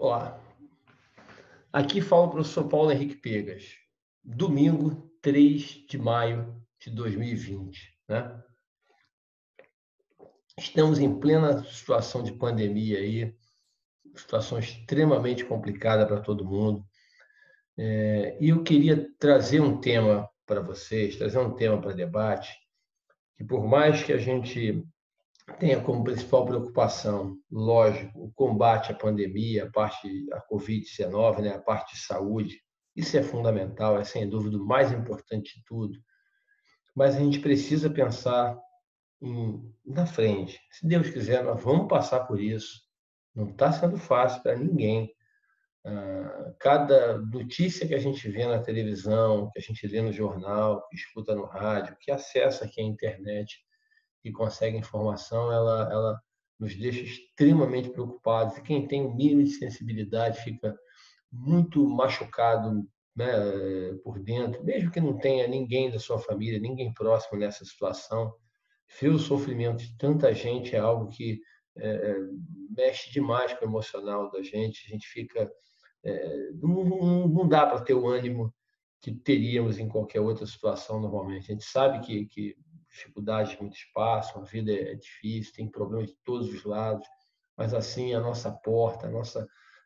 Olá, aqui fala o professor Paulo Henrique Pegas. Domingo, 3 de maio de 2020, né? Estamos em plena situação de pandemia aí, situação extremamente complicada para todo mundo. E eu queria trazer um tema para vocês, trazer um tema para debate, que por mais que a gente tenha como principal preocupação, lógico, o combate à pandemia, a Covid-19, né, a parte de saúde. Isso é fundamental, é sem dúvida o mais importante de tudo. Mas a gente precisa pensar na frente. Se Deus quiser, nós vamos passar por isso. Não está sendo fácil para ninguém. Cada notícia que a gente vê na televisão, que a gente lê no jornal, que escuta no rádio, que acessa aqui a internet, que consegue informação, ela nos deixa extremamente preocupados. E quem tem o mínimo de sensibilidade fica muito machucado, né, por dentro, mesmo que não tenha ninguém da sua família, ninguém próximo nessa situação. Ver o sofrimento de tanta gente é algo que é, mexe demais com o emocional da gente. A gente fica. Não dá para ter o ânimo que teríamos em qualquer outra situação normalmente. A gente sabe que dificuldades muito espaço, a vida é difícil, tem problemas de todos os lados, mas assim a nossa porta,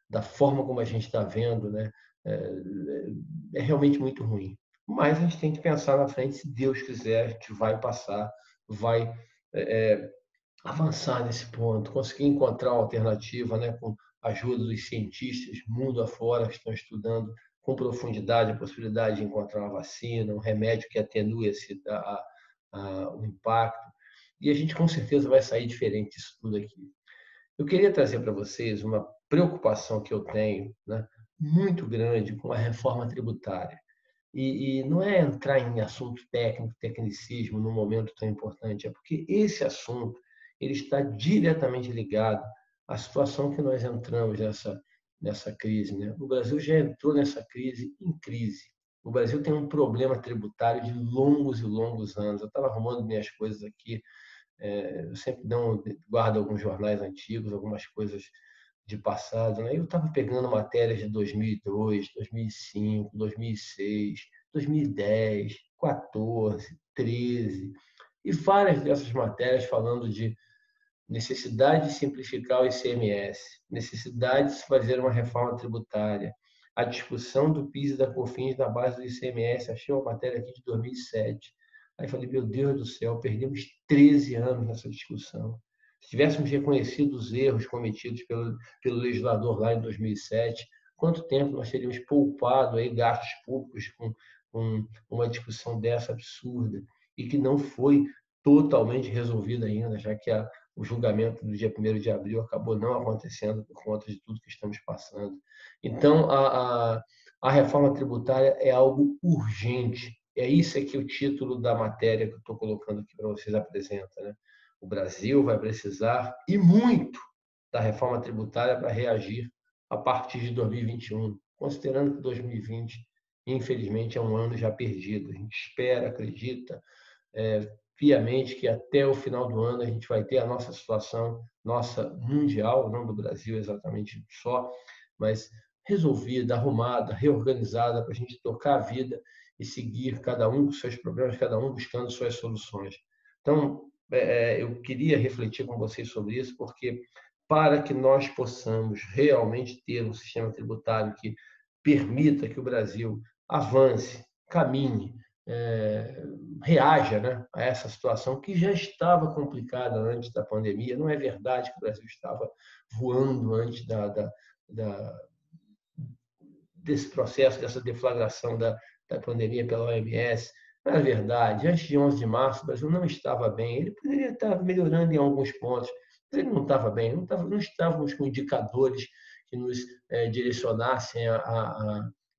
da forma como a gente está vendo, né, é realmente muito ruim. Mas a gente tem que pensar na frente, se Deus quiser, a gente vai passar, vai avançar nesse ponto, conseguir encontrar uma alternativa, né, com a ajuda dos cientistas mundo afora que estão estudando com profundidade a possibilidade de encontrar uma vacina, um remédio que atenue o impacto. E a gente com certeza vai sair diferente disso tudo aqui. Eu queria trazer para vocês uma preocupação que eu tenho, né, muito grande com a reforma tributária. E não é entrar em assunto técnico, tecnicismo, num momento tão importante, é porque esse assunto ele está diretamente ligado à situação que nós entramos nessa crise, né? O Brasil já entrou nessa crise em crise. O Brasil tem um problema tributário de longos e longos anos. Eu estava arrumando minhas coisas aqui, eu sempre guardo alguns jornais antigos, algumas coisas de passado, né? Eu estava pegando matérias de 2002, 2005, 2006, 2010, 14, 13, e várias dessas matérias falando de necessidade de simplificar o ICMS, necessidade de se fazer uma reforma tributária, a discussão do PIS e da COFINS na base do ICMS. Achei uma matéria aqui de 2007. Aí falei, meu Deus do céu, perdemos 13 anos nessa discussão. Se tivéssemos reconhecido os erros cometidos pelo legislador lá em 2007, quanto tempo nós teríamos poupado aí gastos públicos com uma discussão dessa absurda e que não foi totalmente resolvida ainda, já que o julgamento do dia 1º de abril acabou não acontecendo por conta de tudo que estamos passando. Então, a reforma tributária é algo urgente. É isso aqui o título da matéria que eu estou colocando aqui para vocês apresentar, né? O Brasil vai precisar, e muito, da reforma tributária para reagir a partir de 2021, considerando que 2020, infelizmente, é um ano já perdido. A gente espera, acredita, piamente que até o final do ano a gente vai ter a nossa situação, nossa mundial, não do Brasil exatamente só, mas resolvida, arrumada, reorganizada para a gente tocar a vida e seguir cada um com seus problemas, cada um buscando suas soluções. Então, eu queria refletir com vocês sobre isso, porque para que nós possamos realmente ter um sistema tributário que permita que o Brasil avance, caminhe, reaja, né, a essa situação que já estava complicada antes da pandemia. Não é verdade que o Brasil estava voando antes desse processo, dessa deflagração da pandemia pela OMS. Não é verdade. Antes de 11 de março, o Brasil não estava bem. Ele poderia estar melhorando em alguns pontos, mas ele não estava bem. Não estávamos com indicadores que nos direcionassem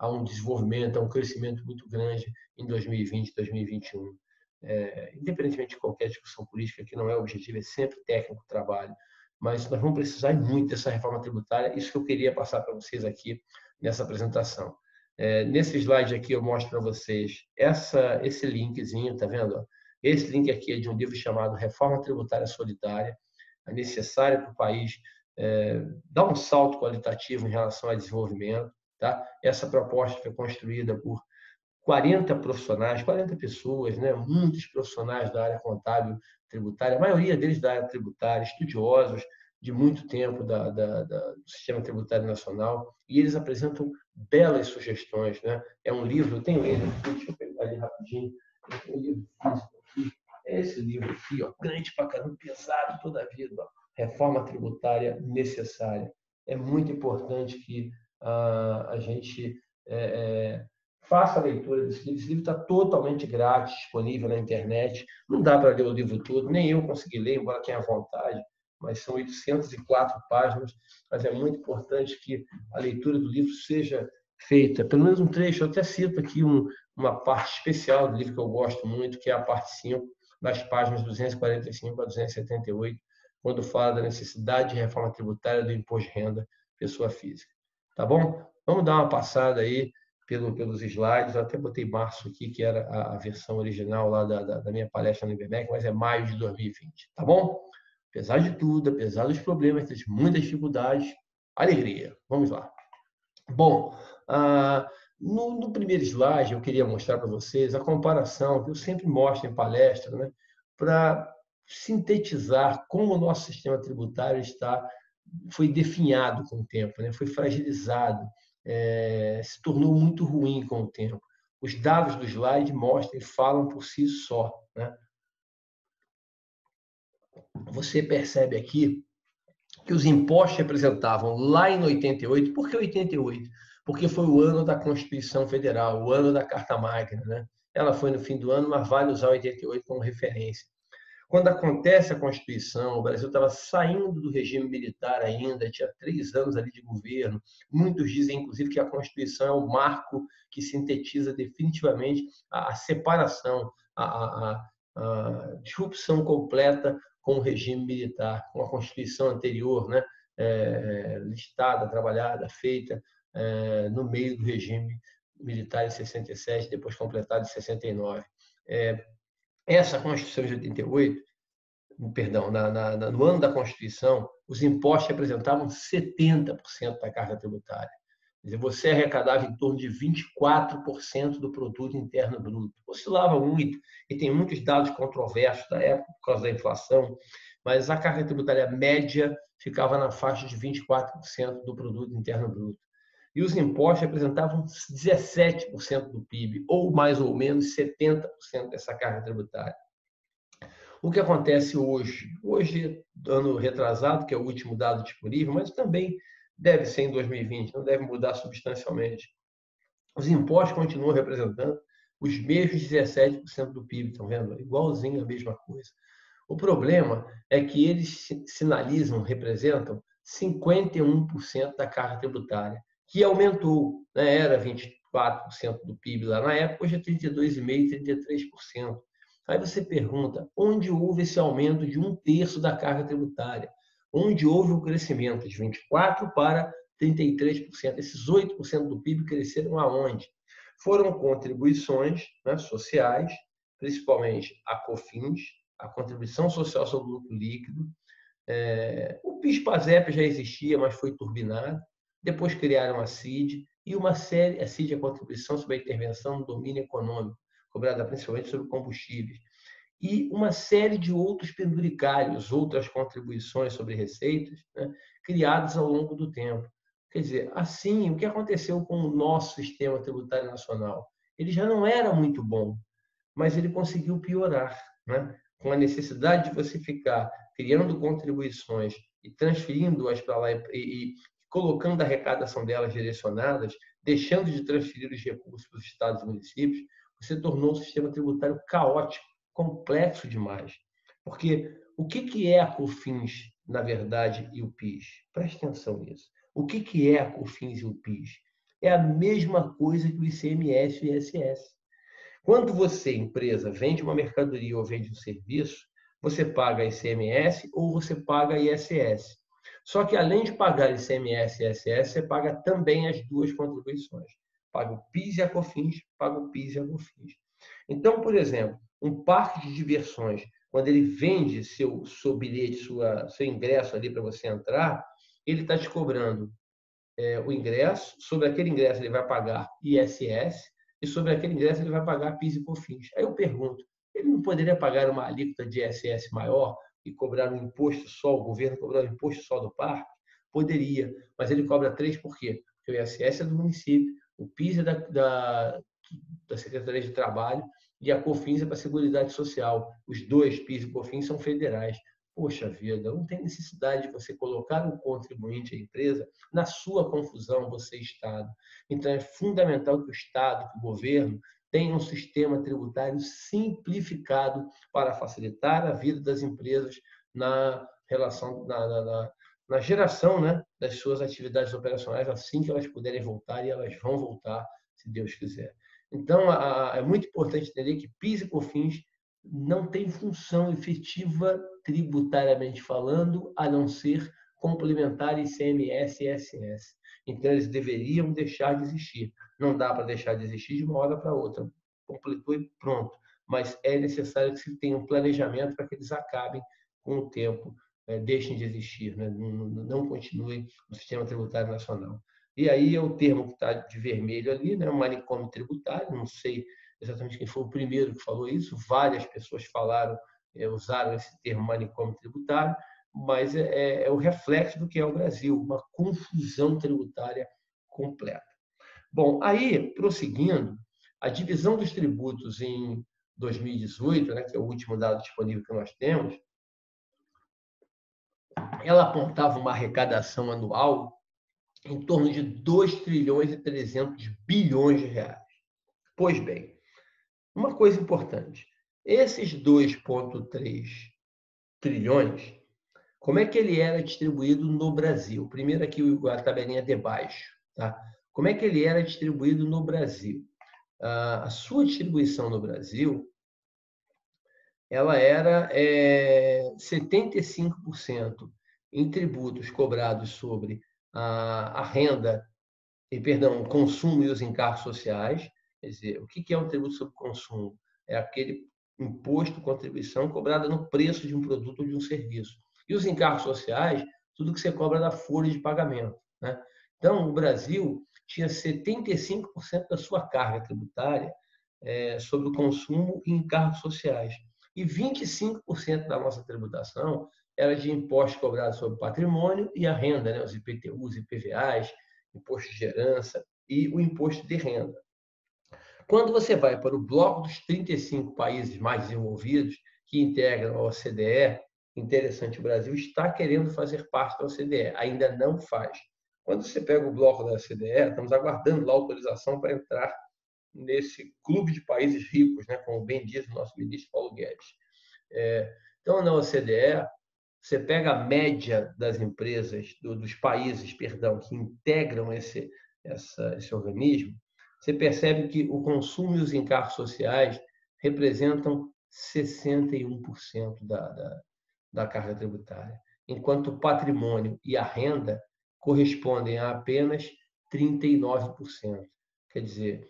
a um desenvolvimento, a um crescimento muito grande em 2020, 2021. Independentemente de qualquer discussão política, que não é o objetivo, é sempre técnico o trabalho, mas nós vamos precisar muito dessa reforma tributária. Isso que eu queria passar para vocês aqui nessa apresentação. Nesse slide aqui eu mostro para vocês esse linkzinho, tá vendo? Esse link aqui é de um livro chamado Reforma Tributária Solidária, necessária para o país dá um salto qualitativo em relação ao desenvolvimento. Tá? Essa proposta foi construída por 40 profissionais, 40 pessoas, né? Muitos profissionais da área contábil tributária, a maioria deles da área tributária, estudiosos de muito tempo do sistema tributário nacional, e eles apresentam belas sugestões. Né? É um livro, eu tenho ele, deixa eu pegar ele rapidinho, eu tenho um livro físico aqui, é esse livro aqui, ó, grande pra caramba, pesado toda a vida, ó. Reforma tributária necessária. É muito importante que a gente faça a leitura desse livro. Esse livro está totalmente grátis, disponível na internet. Não dá para ler o livro todo, nem eu consegui ler, embora tenha vontade, mas são 804 páginas. Mas é muito importante que a leitura do livro seja feita, pelo menos um trecho. Eu até cito aqui uma parte especial do livro que eu gosto muito, que é a parte 5, das páginas 245 a 278, quando fala da necessidade de reforma tributária do imposto de renda pessoa física. Tá bom? Vamos dar uma passada aí pelos slides. Eu até botei março aqui, que era a versão original lá da minha palestra no IBMEC, mas é maio de 2020. Tá bom? Apesar de tudo, apesar dos problemas, das muitas dificuldades, alegria. Vamos lá. Bom, no primeiro slide eu queria mostrar para vocês a comparação que eu sempre mostro em palestra, né, para sintetizar como o nosso sistema tributário foi definhado com o tempo, né, foi fragilizado, se tornou muito ruim com o tempo. Os dados do slide mostram e falam por si só. Né? Você percebe aqui que os impostos representavam lá em 88. Por que 88? Porque foi o ano da Constituição Federal, o ano da Carta Magna. Né? Ela foi no fim do ano, mas vale usar 88 como referência. Quando acontece a Constituição, o Brasil estava saindo do regime militar ainda, tinha 3 anos ali de governo. Muitos dizem, inclusive, que a Constituição é o marco que sintetiza definitivamente a separação, a disrupção completa com o regime militar, com a Constituição anterior, né? Listada, trabalhada, feita no meio do regime militar em 67, depois completado em 69. Essa Constituição de 88, perdão, no ano da Constituição, os impostos representavam 70% da carga tributária. Quer dizer, você arrecadava em torno de 24% do produto interno bruto. Oscilava muito, e tem muitos dados controversos da época por causa da inflação, mas a carga tributária média ficava na faixa de 24% do produto interno bruto. E os impostos representavam 17% do PIB, ou mais ou menos 70% dessa carga tributária. O que acontece hoje? Hoje, ano retrasado, que é o último dado disponível, mas também deve ser em 2020, não deve mudar substancialmente. Os impostos continuam representando os mesmos 17% do PIB, estão vendo? Igualzinho a mesma coisa. O problema é que eles sinalizam, representam 51% da carga tributária, que aumentou, né? Era 24% do PIB lá na época, hoje é 32,5%, 33%. Aí você pergunta, onde houve esse aumento de 1/3 da carga tributária? Onde houve o crescimento de 24% para 33%? Esses 8% do PIB cresceram aonde? Foram contribuições, né, sociais, principalmente a COFINS, a Contribuição Social sobre o Lucro Líquido. O PIS/PASEP já existia, mas foi turbinado. Depois criaram a CID, e uma série, a CID é a Contribuição sobre a Intervenção no Domínio Econômico, cobrada principalmente sobre combustíveis, e uma série de outros penduricários, outras contribuições sobre receitas, né, criadas ao longo do tempo. Quer dizer, assim, o que aconteceu com o nosso sistema tributário nacional? Ele já não era muito bom, mas ele conseguiu piorar, né? Com a necessidade de você ficar criando contribuições e transferindo-as para lá e colocando a arrecadação delas direcionadas, deixando de transferir os recursos para os estados e municípios, você tornou o sistema tributário caótico, complexo demais. Porque o que é a COFINS, na verdade, e o PIS? Preste atenção nisso. O que é a COFINS e o PIS? É a mesma coisa que o ICMS e o ISS. Quando você, empresa, vende uma mercadoria ou vende um serviço, você paga ICMS ou você paga ISS. Só que, além de pagar ICMS e ISS, você paga também as duas contribuições. Paga o PIS e a COFINS, paga o PIS e a COFINS. Então, por exemplo, um parque de diversões, quando ele vende seu bilhete, seu ingresso ali para você entrar, ele está te cobrando o ingresso, sobre aquele ingresso ele vai pagar ISS e sobre aquele ingresso ele vai pagar PIS e COFINS. Aí eu pergunto, ele não poderia pagar uma alíquota de ISS maior e cobrar um imposto só, o governo cobrar um imposto só do parque? Poderia, mas ele cobra 3 por quê? Porque o ISS é do município, o PIS é da Secretaria de Trabalho e a COFINS é para a Seguridade Social. Os dois, PIS e COFINS, são federais. Poxa vida, não tem necessidade de você colocar um contribuinte, a empresa, na sua confusão, você, Estado. Então, é fundamental que o Estado, que o governo, tenha um sistema tributário simplificado para facilitar a vida das empresas na relação, na geração, né, das suas atividades operacionais, assim que elas puderem voltar, e elas vão voltar, se Deus quiser. Então, é muito importante entender que PIS e COFINS não tem função efetiva, tributariamente falando, a não ser complementar ICMS e ISS. Então, eles deveriam deixar de existir. Não dá para deixar de existir de uma hora para outra. Completou e pronto. Mas é necessário que se tenha um planejamento para que eles acabem com o tempo, deixem de existir, né? Não continuem no sistema tributário nacional. E aí é o termo que está de vermelho ali, né? O manicômio tributário, não sei exatamente quem foi o primeiro que falou isso, várias pessoas falaram, usaram esse termo manicômio tributário, mas é o reflexo do que é o Brasil, uma confusão tributária completa. Bom, aí, prosseguindo, a divisão dos tributos em 2018, né, que é o último dado disponível que nós temos, ela apontava uma arrecadação anual em torno de 2 trilhões e 300 bilhões de reais. Pois bem, uma coisa importante, esses 2,3 trilhões, como é que ele era distribuído no Brasil? Primeiro aqui a tabelinha de baixo. Tá? Como é que ele era distribuído no Brasil? A sua distribuição no Brasil, ela era 75% em tributos cobrados sobre a renda, perdão, o consumo e os encargos sociais. Quer dizer, o que é um tributo sobre consumo? É aquele imposto, contribuição cobrada no preço de um produto ou de um serviço. E os encargos sociais, tudo que você cobra da folha de pagamento. Né? Então, o Brasil tinha 75% da sua carga tributária sobre o consumo e encargos sociais. E 25% da nossa tributação era de impostos cobrados sobre patrimônio e a renda, né? Os IPTUs, IPVAs, imposto de herança e o imposto de renda. Quando você vai para o bloco dos 35 países mais desenvolvidos que integram a OCDE, interessante, o Brasil está querendo fazer parte da OCDE, ainda não faz. Quando você pega o bloco da OCDE, estamos aguardando lá a autorização para entrar nesse clube de países ricos, né, como bem diz o nosso ministro Paulo Guedes. Então, na OCDE, você pega a média das empresas, dos países, perdão, que integram esse organismo, você percebe que o consumo e os encargos sociais representam 61% da carga tributária, enquanto o patrimônio e a renda correspondem a apenas 39%. Quer dizer,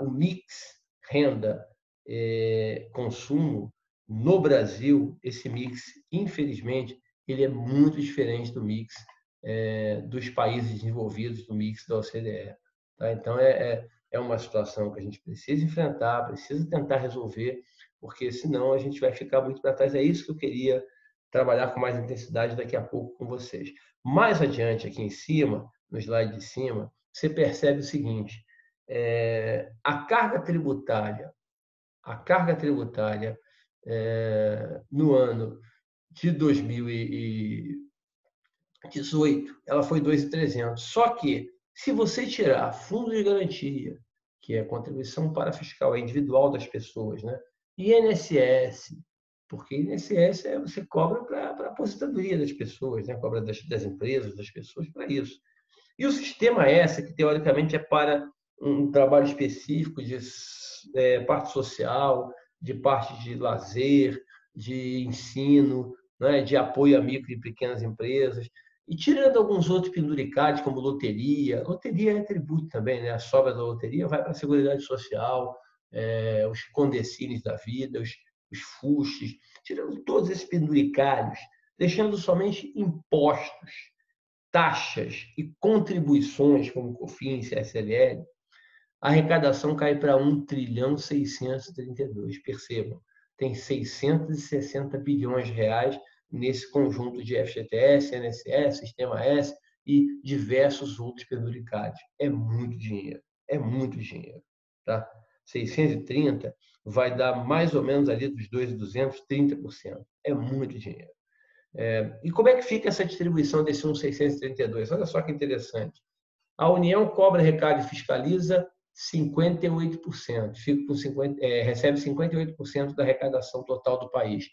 o mix renda-consumo no Brasil, esse mix, infelizmente, ele é muito diferente do mix dos países desenvolvidos, do mix da OCDE. Tá? Então, é uma situação que a gente precisa enfrentar, precisa tentar resolver, porque senão a gente vai ficar muito para trás. É isso que eu queria trabalhar com mais intensidade daqui a pouco com vocês. Mais adiante, aqui em cima, no slide de cima, você percebe o seguinte, a carga tributária no ano de 2018, ela foi 2.300. Só que, se você tirar fundo de garantia, que é a contribuição para fiscal individual das pessoas, né? INSS, porque INSS você cobra para a aposentadoria das pessoas, né? Cobra das empresas, das pessoas para isso. E o sistema S, que teoricamente é para um trabalho específico de parte social, de parte de lazer, de ensino, né, de apoio a micro e pequenas empresas. E tirando alguns outros penduricalhos, como loteria, loteria é tributo também, né? A sobra da loteria vai para a Seguridade Social, os condecines da vida, os fuxes, tirando todos esses penduricalhos, deixando somente impostos, taxas e contribuições, como COFINS, CSLL, a arrecadação cai para 1.632 trilhões. Percebam, tem 660 bilhões de reais nesse conjunto de FGTS, INSS, Sistema S e diversos outros penduricários. É muito dinheiro, é muito dinheiro. Tá? 630 vai dar mais ou menos ali dos 2.200, 30%. É muito dinheiro. E como é que fica essa distribuição desse 1.632? Olha só que interessante. A União cobra, arrecada e fiscaliza 58%, recebe 58% da arrecadação total do país,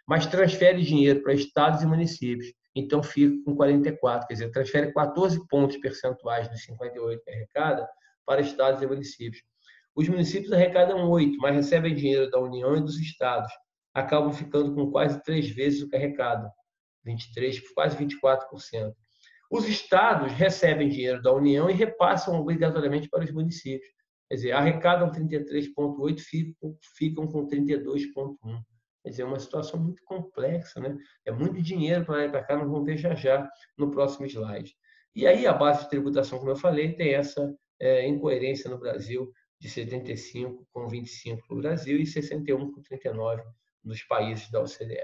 mas transfere dinheiro para estados e municípios, então fica com 44%, quer dizer, transfere 14 pontos percentuais dos 58% que arrecada para estados e municípios. Os municípios arrecadam 8%, mas recebem dinheiro da União e dos estados, acabam ficando com quase 3 vezes o que arrecadam, 23%, quase 24%. Os estados recebem dinheiro da União e repassam obrigatoriamente para os municípios. Quer dizer, arrecadam 33,8%, ficam com 32,1%. Quer dizer, é uma situação muito complexa, né? É muito dinheiro para lá e para cá, nós vamos ver já no próximo slide. E aí, a base de tributação, como eu falei, tem essa incoerência no Brasil de 75 com 25 no Brasil e 61 com 39 nos países da OCDE.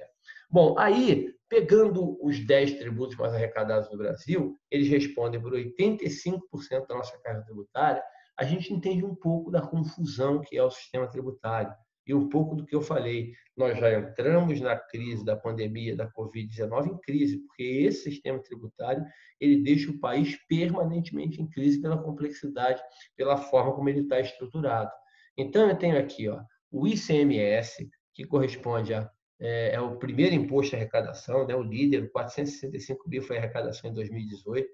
Bom, aí, pegando os 10 tributos mais arrecadados do Brasil, eles respondem por 85% da nossa carga tributária. A gente entende um pouco da confusão que é o sistema tributário e um pouco do que eu falei. Nós já entramos na crise da pandemia da Covid-19 em crise, porque esse sistema tributário ele deixa o país permanentemente em crise pela complexidade, pela forma como ele está estruturado. Então, eu tenho aqui o ICMS, que corresponde é o primeiro imposto de arrecadação, né? O líder, o 465 bi foi a arrecadação em 2018.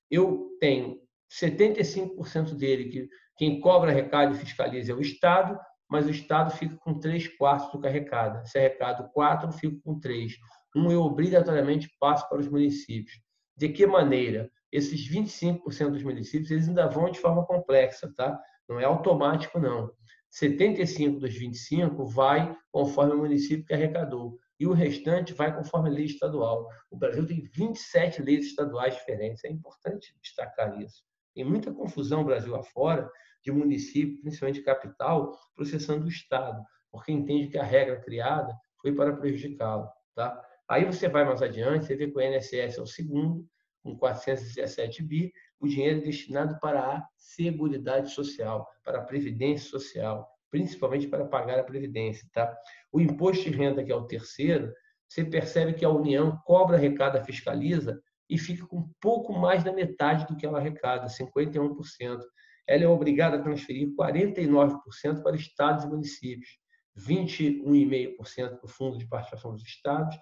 Eu tenho 75% dele, que quem cobra, arrecada e fiscaliza é o Estado, mas o Estado fica com 3/4 do que arrecada. Se arrecado 4, fico com 3. Eu obrigatoriamente passo para os municípios. De que maneira? Esses 25% dos municípios eles ainda vão de forma complexa, tá? Não é automático, não. 75 dos 25 vai conforme o município que arrecadou. E o restante vai conforme a lei estadual. O Brasil tem 27 leis estaduais diferentes. É importante destacar isso. Tem muita confusão Brasil afora de município, principalmente capital, processando o Estado, porque entende que a regra criada foi para prejudicá-lo. Tá? Aí você vai mais adiante, você vê que o INSS é o segundo, com 417 bi, o dinheiro destinado para a Seguridade Social, para a Previdência Social, principalmente para pagar a Previdência. Tá? O imposto de renda, que é o terceiro, você percebe que a União cobra, arrecada, fiscaliza e fica com pouco mais da metade do que ela arrecada, 51%. Ela é obrigada a transferir 49% para estados e municípios, 21,5% para o Fundo de Participação dos Estados,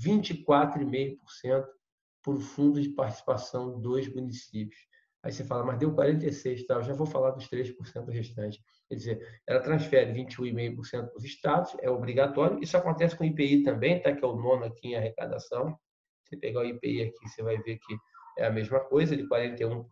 24,5% para o Fundo de Participação dos Municípios. Aí você fala, mas deu 46%, tá? Eu já vou falar dos 3% restantes. Quer dizer, ela transfere 21,5% para os estados, é obrigatório. Isso acontece com o IPI também, tá? Que é o nono aqui em arrecadação. Se pegar o IPI aqui, você vai ver que é a mesma coisa, de 41%.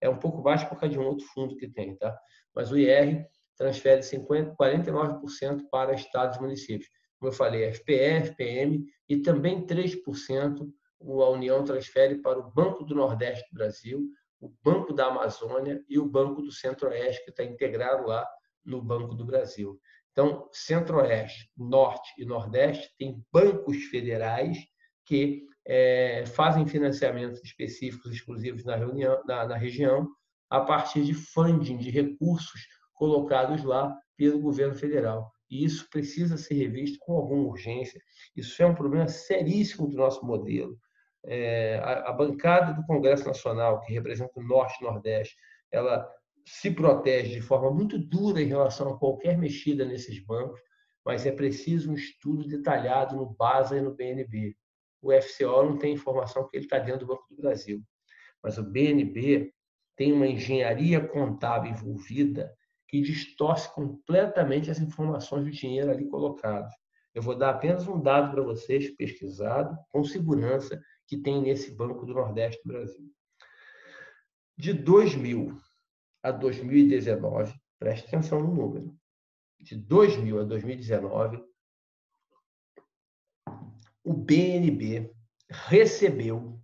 É um pouco baixo por causa de um outro fundo que tem, tá? Mas o IR transfere 49% para estados e municípios. Como eu falei, FPE, FPM e também 3% a União transfere para o Banco do Nordeste do Brasil, o Banco da Amazônia e o Banco do Centro-Oeste, que está integrado lá no Banco do Brasil. Então, Centro-Oeste, Norte e Nordeste têm bancos federais que fazem financiamentos específicos, exclusivos na região, a partir de funding, de recursos colocados lá pelo governo federal. E isso precisa ser revisto com alguma urgência. Isso é um problema seríssimo do nosso modelo. A bancada do Congresso Nacional, que representa o Norte e Nordeste, ela se protege de forma muito dura em relação a qualquer mexida nesses bancos, mas é preciso um estudo detalhado no BASA e no BNB. O FCO não tem informação porque ele está dentro do Banco do Brasil, mas o BNB tem uma engenharia contábil envolvida que distorce completamente as informações do dinheiro ali colocado. Eu vou dar apenas um dado para vocês, pesquisado, com segurança, que tem nesse Banco do Nordeste do Brasil. De 2000 a 2019, preste atenção no número, de 2000 a 2019, o BNB recebeu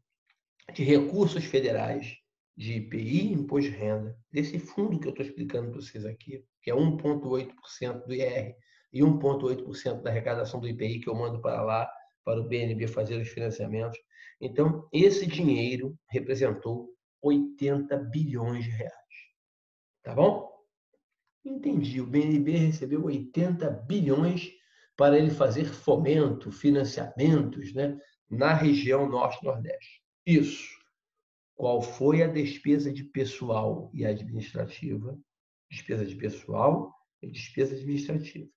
de recursos federais, de IPI e imposto de renda, desse fundo que eu estou explicando para vocês aqui, que é 1,8% do IR e 1,8% da arrecadação do IPI que eu mando para lá, para o BNB fazer os financiamentos. Então, esse dinheiro representou 80 bilhões de reais. Tá bom? Entendi. O BNB recebeu 80 bilhões para ele fazer fomento, financiamentos, né, na região Norte-Nordeste. Isso. Qual foi a despesa de pessoal e administrativa, despesa de pessoal e despesa administrativa,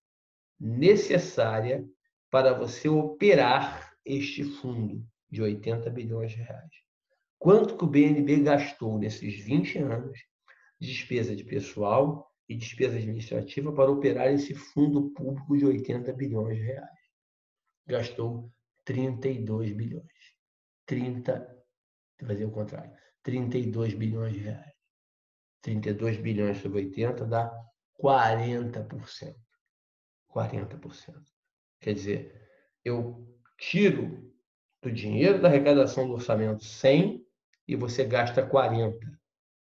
necessária para você operar este fundo de 80 bilhões de reais? Quanto que o BNB gastou nesses 20 anos de despesa de pessoal e despesa administrativa para operar esse fundo público de 80 bilhões de reais? Gastou 32 bilhões. 30, vou fazer o contrário, 32 bilhões de reais. 32 bilhões sobre 80 dá 40%. 40%. Quer dizer, eu tiro do dinheiro da arrecadação do orçamento 100 e você gasta 40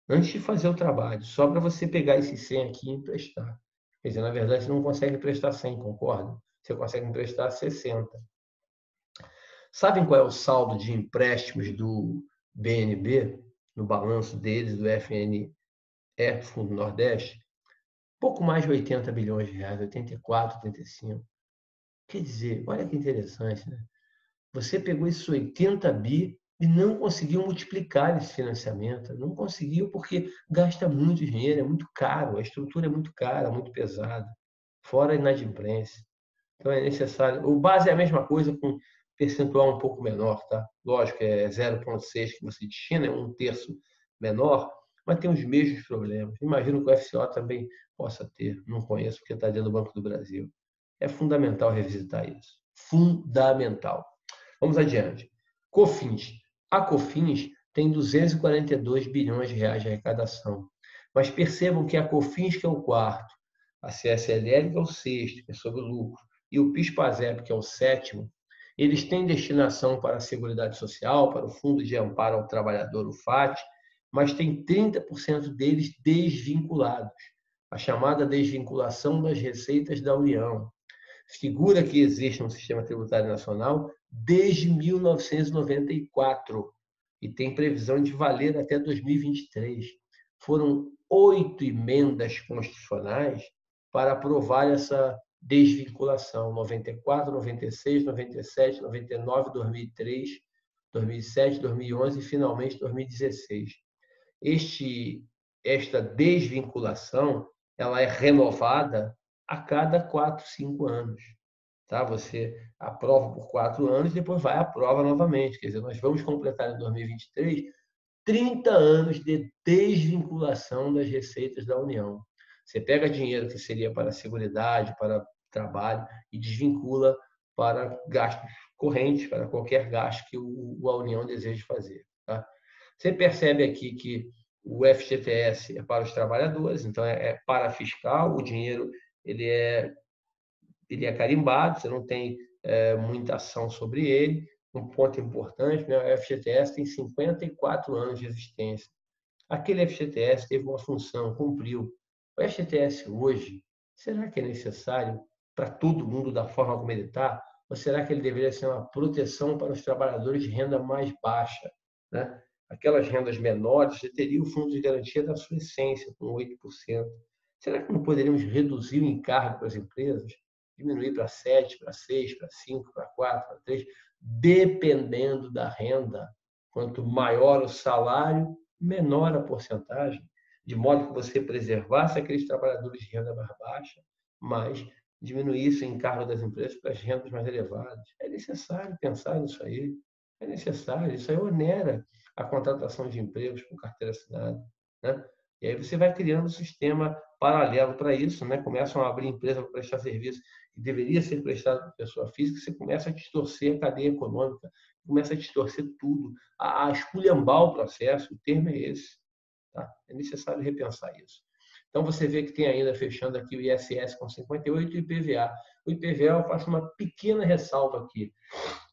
antes de fazer o trabalho, só para você pegar esse 100 aqui e emprestar. Quer dizer, na verdade, você não consegue emprestar 100, concorda? Você consegue emprestar 60. Sabem qual é o saldo de empréstimos do BNB, no balanço deles, do FNE, Fundo Nordeste? Pouco mais de 80 bilhões de reais, 84, 85. Quer dizer, olha que interessante, né? Você pegou esses 80 bi e não conseguiu multiplicar esse financiamento. Não conseguiu porque gasta muito dinheiro, é muito caro, a estrutura é muito cara, muito pesada, fora a inadimplência. Então é necessário. O base é a mesma coisa com percentual um pouco menor, tá? Lógico, é 0,6 que você destina, é um terço menor, mas tem os mesmos problemas. Imagino que o FCO também possa ter, não conheço porque está dentro do Banco do Brasil. É fundamental revisitar isso. Fundamental. Vamos adiante. COFINS. A COFINS tem 242 bilhões de reais de arrecadação. Mas percebam que a COFINS, que é o quarto, a CSLL, que é o sexto, que é sobre o lucro, e o PIS/PASEP, que é o sétimo, eles têm destinação para a Seguridade Social, para o Fundo de Amparo ao Trabalhador, o FAT, mas tem 30% deles desvinculados, a chamada desvinculação das receitas da União, figura que existe no sistema tributário nacional desde 1994 e tem previsão de valer até 2023. Foram 8 emendas constitucionais para aprovar essa desvinculação: 94, 96, 97, 99, 2003, 2007, 2011 e finalmente 2016. Esta desvinculação ela é renovada a cada 4, 5 anos. Tá? Você aprova por 4 anos e depois vai à prova novamente. Quer dizer, nós vamos completar em 2023 30 anos de desvinculação das receitas da União. Você pega dinheiro que seria para a Seguridade, para trabalho, e desvincula para gastos correntes, para qualquer gasto que a União deseje fazer. Tá? Você percebe aqui que o FGTS é para os trabalhadores, então é para fiscal, o dinheiro ele é carimbado, você não tem muita ação sobre ele. Um ponto importante, né, o FGTS tem 54 anos de existência. Aquele FGTS teve uma função, cumpriu. O FGTS hoje, será que é necessário para todo mundo da forma como ele está? Ou será que ele deveria ser uma proteção para os trabalhadores de renda mais baixa? Né? Aquelas rendas menores, você teria o fundo de garantia da sua essência, com 8%. Será que não poderíamos reduzir o encargo para as empresas? Diminuir para 7, para 6, para 5, para 4, para 3, dependendo da renda. Quanto maior o salário, menor a porcentagem, de modo que você preservasse aqueles trabalhadores de renda mais baixa, mas diminuísse o encargo das empresas para as rendas mais elevadas. É necessário pensar nisso aí. É necessário. Isso aí onera a contratação de empregos por carteira assinada. Né? E aí você vai criando um sistema paralelo para isso, né? Começam a abrir empresa para prestar serviço que deveria ser prestado por pessoa física, você começa a distorcer a cadeia econômica, começa a distorcer tudo, a esculhambar o processo, o termo é esse. Tá? É necessário repensar isso. Então, você vê que tem ainda, fechando aqui, o ISS com 58 e o IPVA. O IPVA, eu faço uma pequena ressalva aqui.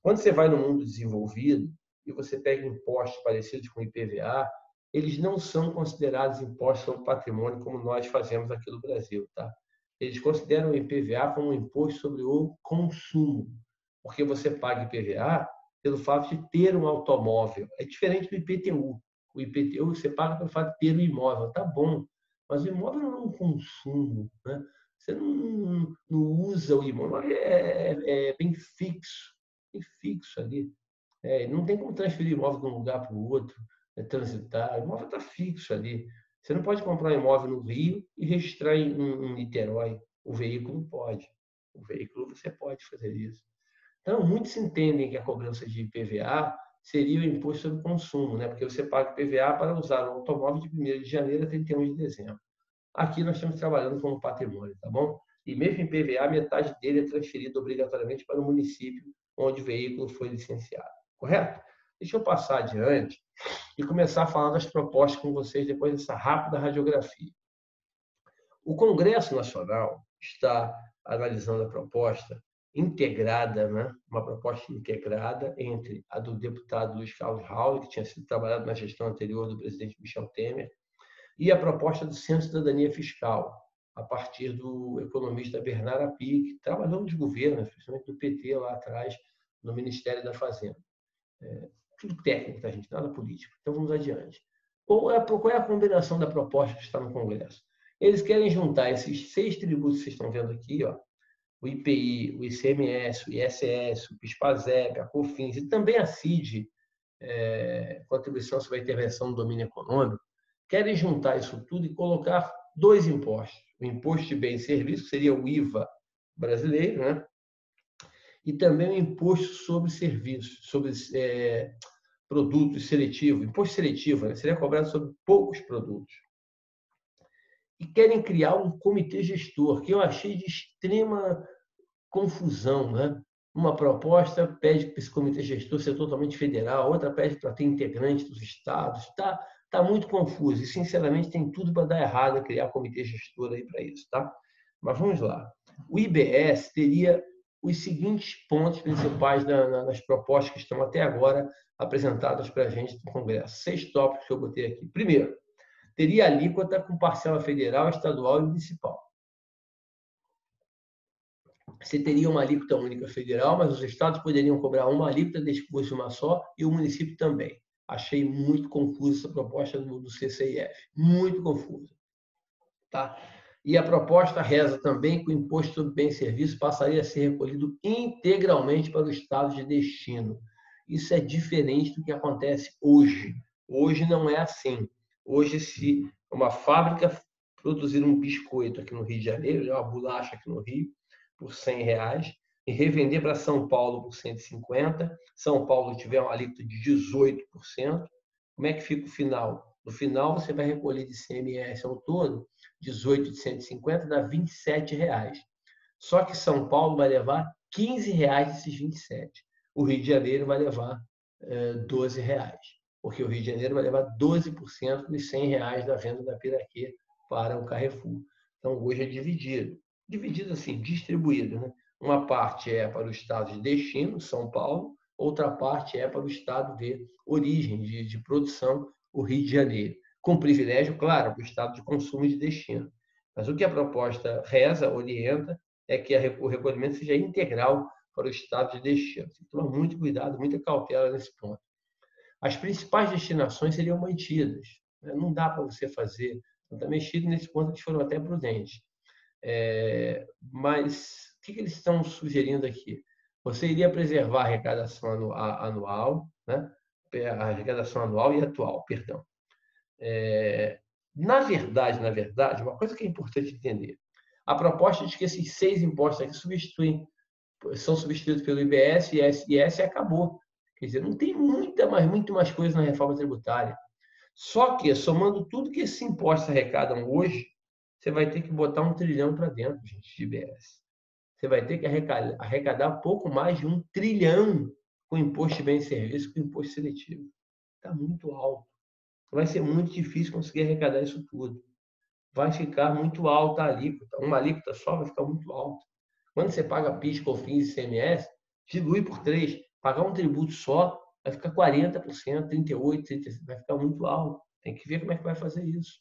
Quando você vai no mundo desenvolvido, e você pega impostos parecidos com o IPVA, eles não são considerados impostos sobre patrimônio como nós fazemos aqui no Brasil, tá? Eles consideram o IPVA como um imposto sobre o consumo, porque você paga IPVA pelo fato de ter um automóvel. É diferente do IPTU. O IPTU você paga pelo fato de ter um imóvel. Tá bom, mas o imóvel não é um consumo, né? Você não usa o imóvel, é bem fixo ali. Não tem como transferir imóvel de um lugar para o outro, transitar. O imóvel está fixo ali. Você não pode comprar um imóvel no Rio e registrar em Niterói. O veículo pode. O veículo você pode fazer isso. Então, muitos entendem que a cobrança de IPVA seria o imposto sobre consumo, né? Porque você paga IPVA para usar o automóvel de 1º de janeiro a 31 de dezembro. Aqui nós estamos trabalhando como patrimônio, tá bom? E mesmo em IPVA, metade dele é transferida obrigatoriamente para o município onde o veículo foi licenciado. Correto? Deixa eu passar adiante e começar a falar das propostas com vocês depois dessa rápida radiografia. O Congresso Nacional está analisando a proposta integrada, né? Uma proposta integrada entre a do deputado Luiz Carlos Raul, que tinha sido trabalhado na gestão anterior do presidente Michel Temer, e a proposta do Centro de Cidadania Fiscal, a partir do economista Bernard Api, que trabalhou nos governos, principalmente do PT lá atrás, no Ministério da Fazenda. Tudo técnico, tá, gente? Nada político. Então, vamos adiante. Qual é a combinação da proposta que está no Congresso? Eles querem juntar esses 6 tributos que vocês estão vendo aqui, ó, o IPI, o ICMS, o ISS, o PIS/PASEP, a COFINS e também a CID, Contribuição sobre a Intervenção no Domínio Econômico, querem juntar isso tudo e colocar 2 impostos. O Imposto de Bens e Serviços, que seria o IVA brasileiro, né? E também o Imposto sobre Serviços, sobre produtos seletivo, imposto seletivo, né? Seria cobrado sobre poucos produtos. E querem criar um comitê gestor, que eu achei de extrema confusão, né? Uma proposta pede que esse comitê gestor seja totalmente federal, outra pede para ter integrantes dos estados. Está muito confuso e, sinceramente, tem tudo para dar errado criar comitê gestor aí para isso, tá? Mas vamos lá. O IBS teria os seguintes pontos principais nas propostas que estão até agora apresentadas para a gente no Congresso. 6 tópicos que eu botei aqui. Primeiro, teria alíquota com parcela federal, estadual e municipal. Você teria uma alíquota única federal, mas os estados poderiam cobrar uma alíquota desde que fosse uma só e o município também. Achei muito confusa essa proposta do CCIF. Muito confusa. Tá? E a proposta reza também que o imposto sobre bens e serviços passaria a ser recolhido integralmente para o estado de destino. Isso é diferente do que acontece hoje. Hoje não é assim. Hoje, se uma fábrica produzir um biscoito aqui no Rio de Janeiro, uma bolacha aqui no Rio, por R$100 e revender para São Paulo por 150, São Paulo tiver uma alíquota de 18%, como é que fica o final? No final, você vai recolher de ICMS ao todo, 18 de 150 dá R$27. Só que São Paulo vai levar R$15 desses 27. O Rio de Janeiro vai levar R$12, porque o Rio de Janeiro vai levar 12% dos R$100 da venda da Piraquê para o Carrefour. Então, hoje é dividido. Dividido assim, distribuído, né? Uma parte é para o estado de destino, São Paulo, outra parte é para o estado de origem, de produção, o Rio de Janeiro. Com privilégio, claro, para o estado de consumo e de destino. Mas o que a proposta reza, orienta, é que o recolhimento seja integral para o estado de destino. Tem que tomar muito cuidado, muita cautela nesse ponto. As principais destinações seriam mantidas. Não dá para você fazer tanta mexida, nesse ponto eles foram até prudentes. Mas o que eles estão sugerindo aqui? Você iria preservar a arrecadação anual, né? A arrecadação anual e atual, perdão. Na verdade, uma coisa que é importante entender, a proposta diz que esses 6 impostos aqui são substituídos pelo IBS e ISS e acabou. Quer dizer, não tem muito mais coisa na reforma tributária. Só que, somando tudo que esses impostos arrecadam hoje, você vai ter que botar 1 trilhão para dentro, gente, de IBS. Você vai ter que arrecadar pouco mais de 1 trilhão com imposto de bens e serviços, com imposto seletivo. Está muito alto. Vai ser muito difícil conseguir arrecadar isso tudo. Vai ficar muito alta a alíquota. Uma alíquota só vai ficar muito alta. Quando você paga PIS, COFINS e ICMS, dilui por 3. Pagar um tributo só vai ficar 40%, 38%, 35%, vai ficar muito alto. Tem que ver como é que vai fazer isso.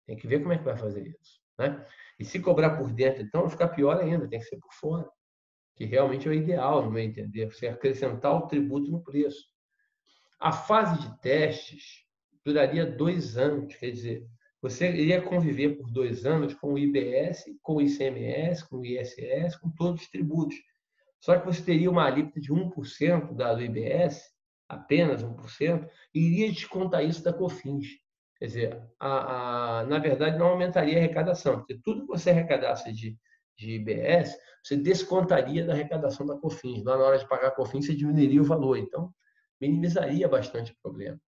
Tem que ver como é que vai fazer isso, né? E se cobrar por dentro, então, vai ficar pior ainda, tem que ser por fora, que realmente é o ideal, no meu entender, você acrescentar o tributo no preço. A fase de testes duraria 2 anos, quer dizer, você iria conviver por 2 anos com o IBS, com o ICMS, com o ISS, com todos os tributos. Só que você teria uma alíquota de 1% do IBS, apenas 1%, e iria descontar isso da COFINS. Quer dizer, na verdade, não aumentaria a arrecadação, porque tudo que você arrecadasse de IBS, você descontaria da arrecadação da COFINS. Lá na hora de pagar a COFINS, você diminuiria o valor. Então, minimizaria bastante o problema.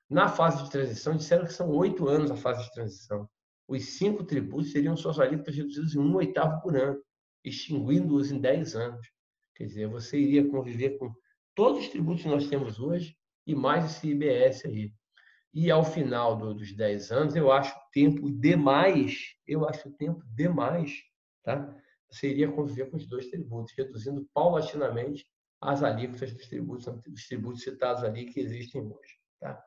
Na fase de transição, disseram que são 8 anos a fase de transição. Os 5 tributos seriam suas alíquotas reduzidas em 1/8 por ano, extinguindo-os em 10 anos. Quer dizer, você iria conviver com todos os tributos que nós temos hoje e mais esse IBS aí. E ao final dos 10 anos, eu acho tempo demais, tá? Você iria conviver com os 2 tributos, reduzindo paulatinamente as alíquotas dos tributos citados ali que existem hoje, tá?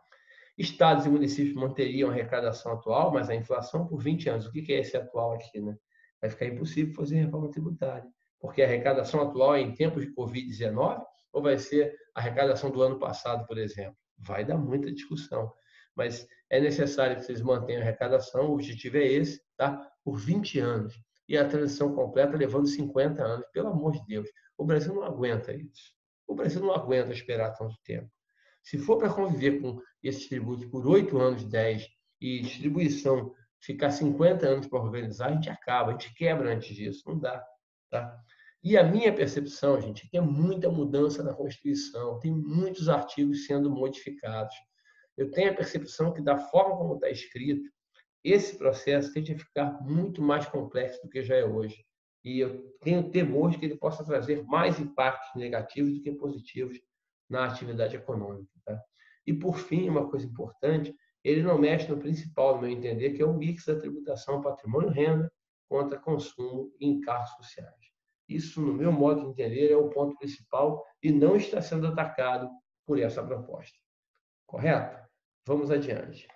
Estados e municípios manteriam a arrecadação atual, mas a inflação por 20 anos. O que é esse atual aqui, né? Vai ficar impossível fazer reforma tributária, porque a arrecadação atual é em tempos de Covid-19 ou vai ser a arrecadação do ano passado, por exemplo? Vai dar muita discussão, mas é necessário que vocês mantenham a arrecadação, o objetivo é esse, tá? Por 20 anos. E a transição completa levando 50 anos. Pelo amor de Deus, o Brasil não aguenta isso. O Brasil não aguenta esperar tanto tempo. Se for para conviver com esses tributos por 8 anos, 10, e distribuição ficar 50 anos para organizar, a gente acaba, a gente quebra antes disso, não dá. Tá? E a minha percepção, gente, é que é muita mudança na Constituição, tem muitos artigos sendo modificados. Eu tenho a percepção que, da forma como está escrito, esse processo tende a ficar muito mais complexo do que já é hoje. E eu tenho temor de que ele possa trazer mais impactos negativos do que positivos na atividade econômica. Tá? E, por fim, uma coisa importante, ele não mexe no principal, no meu entender, que é o mix da tributação patrimônio e renda contra consumo e encargos sociais. Isso, no meu modo de entender, é o ponto principal e não está sendo atacado por essa proposta. Correto? Vamos adiante.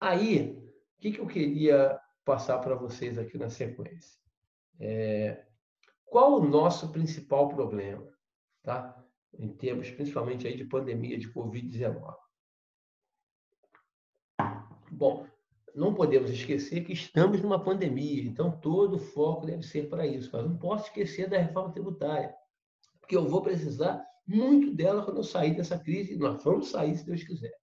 Aí, o que eu queria passar para vocês aqui na sequência? Qual o nosso principal problema? Tá? Em termos principalmente aí de pandemia de Covid-19. Bom, não podemos esquecer que estamos numa pandemia, então todo o foco deve ser para isso. Mas não posso esquecer da reforma tributária, porque eu vou precisar muito dela quando eu sair dessa crise, e nós vamos sair se Deus quiser.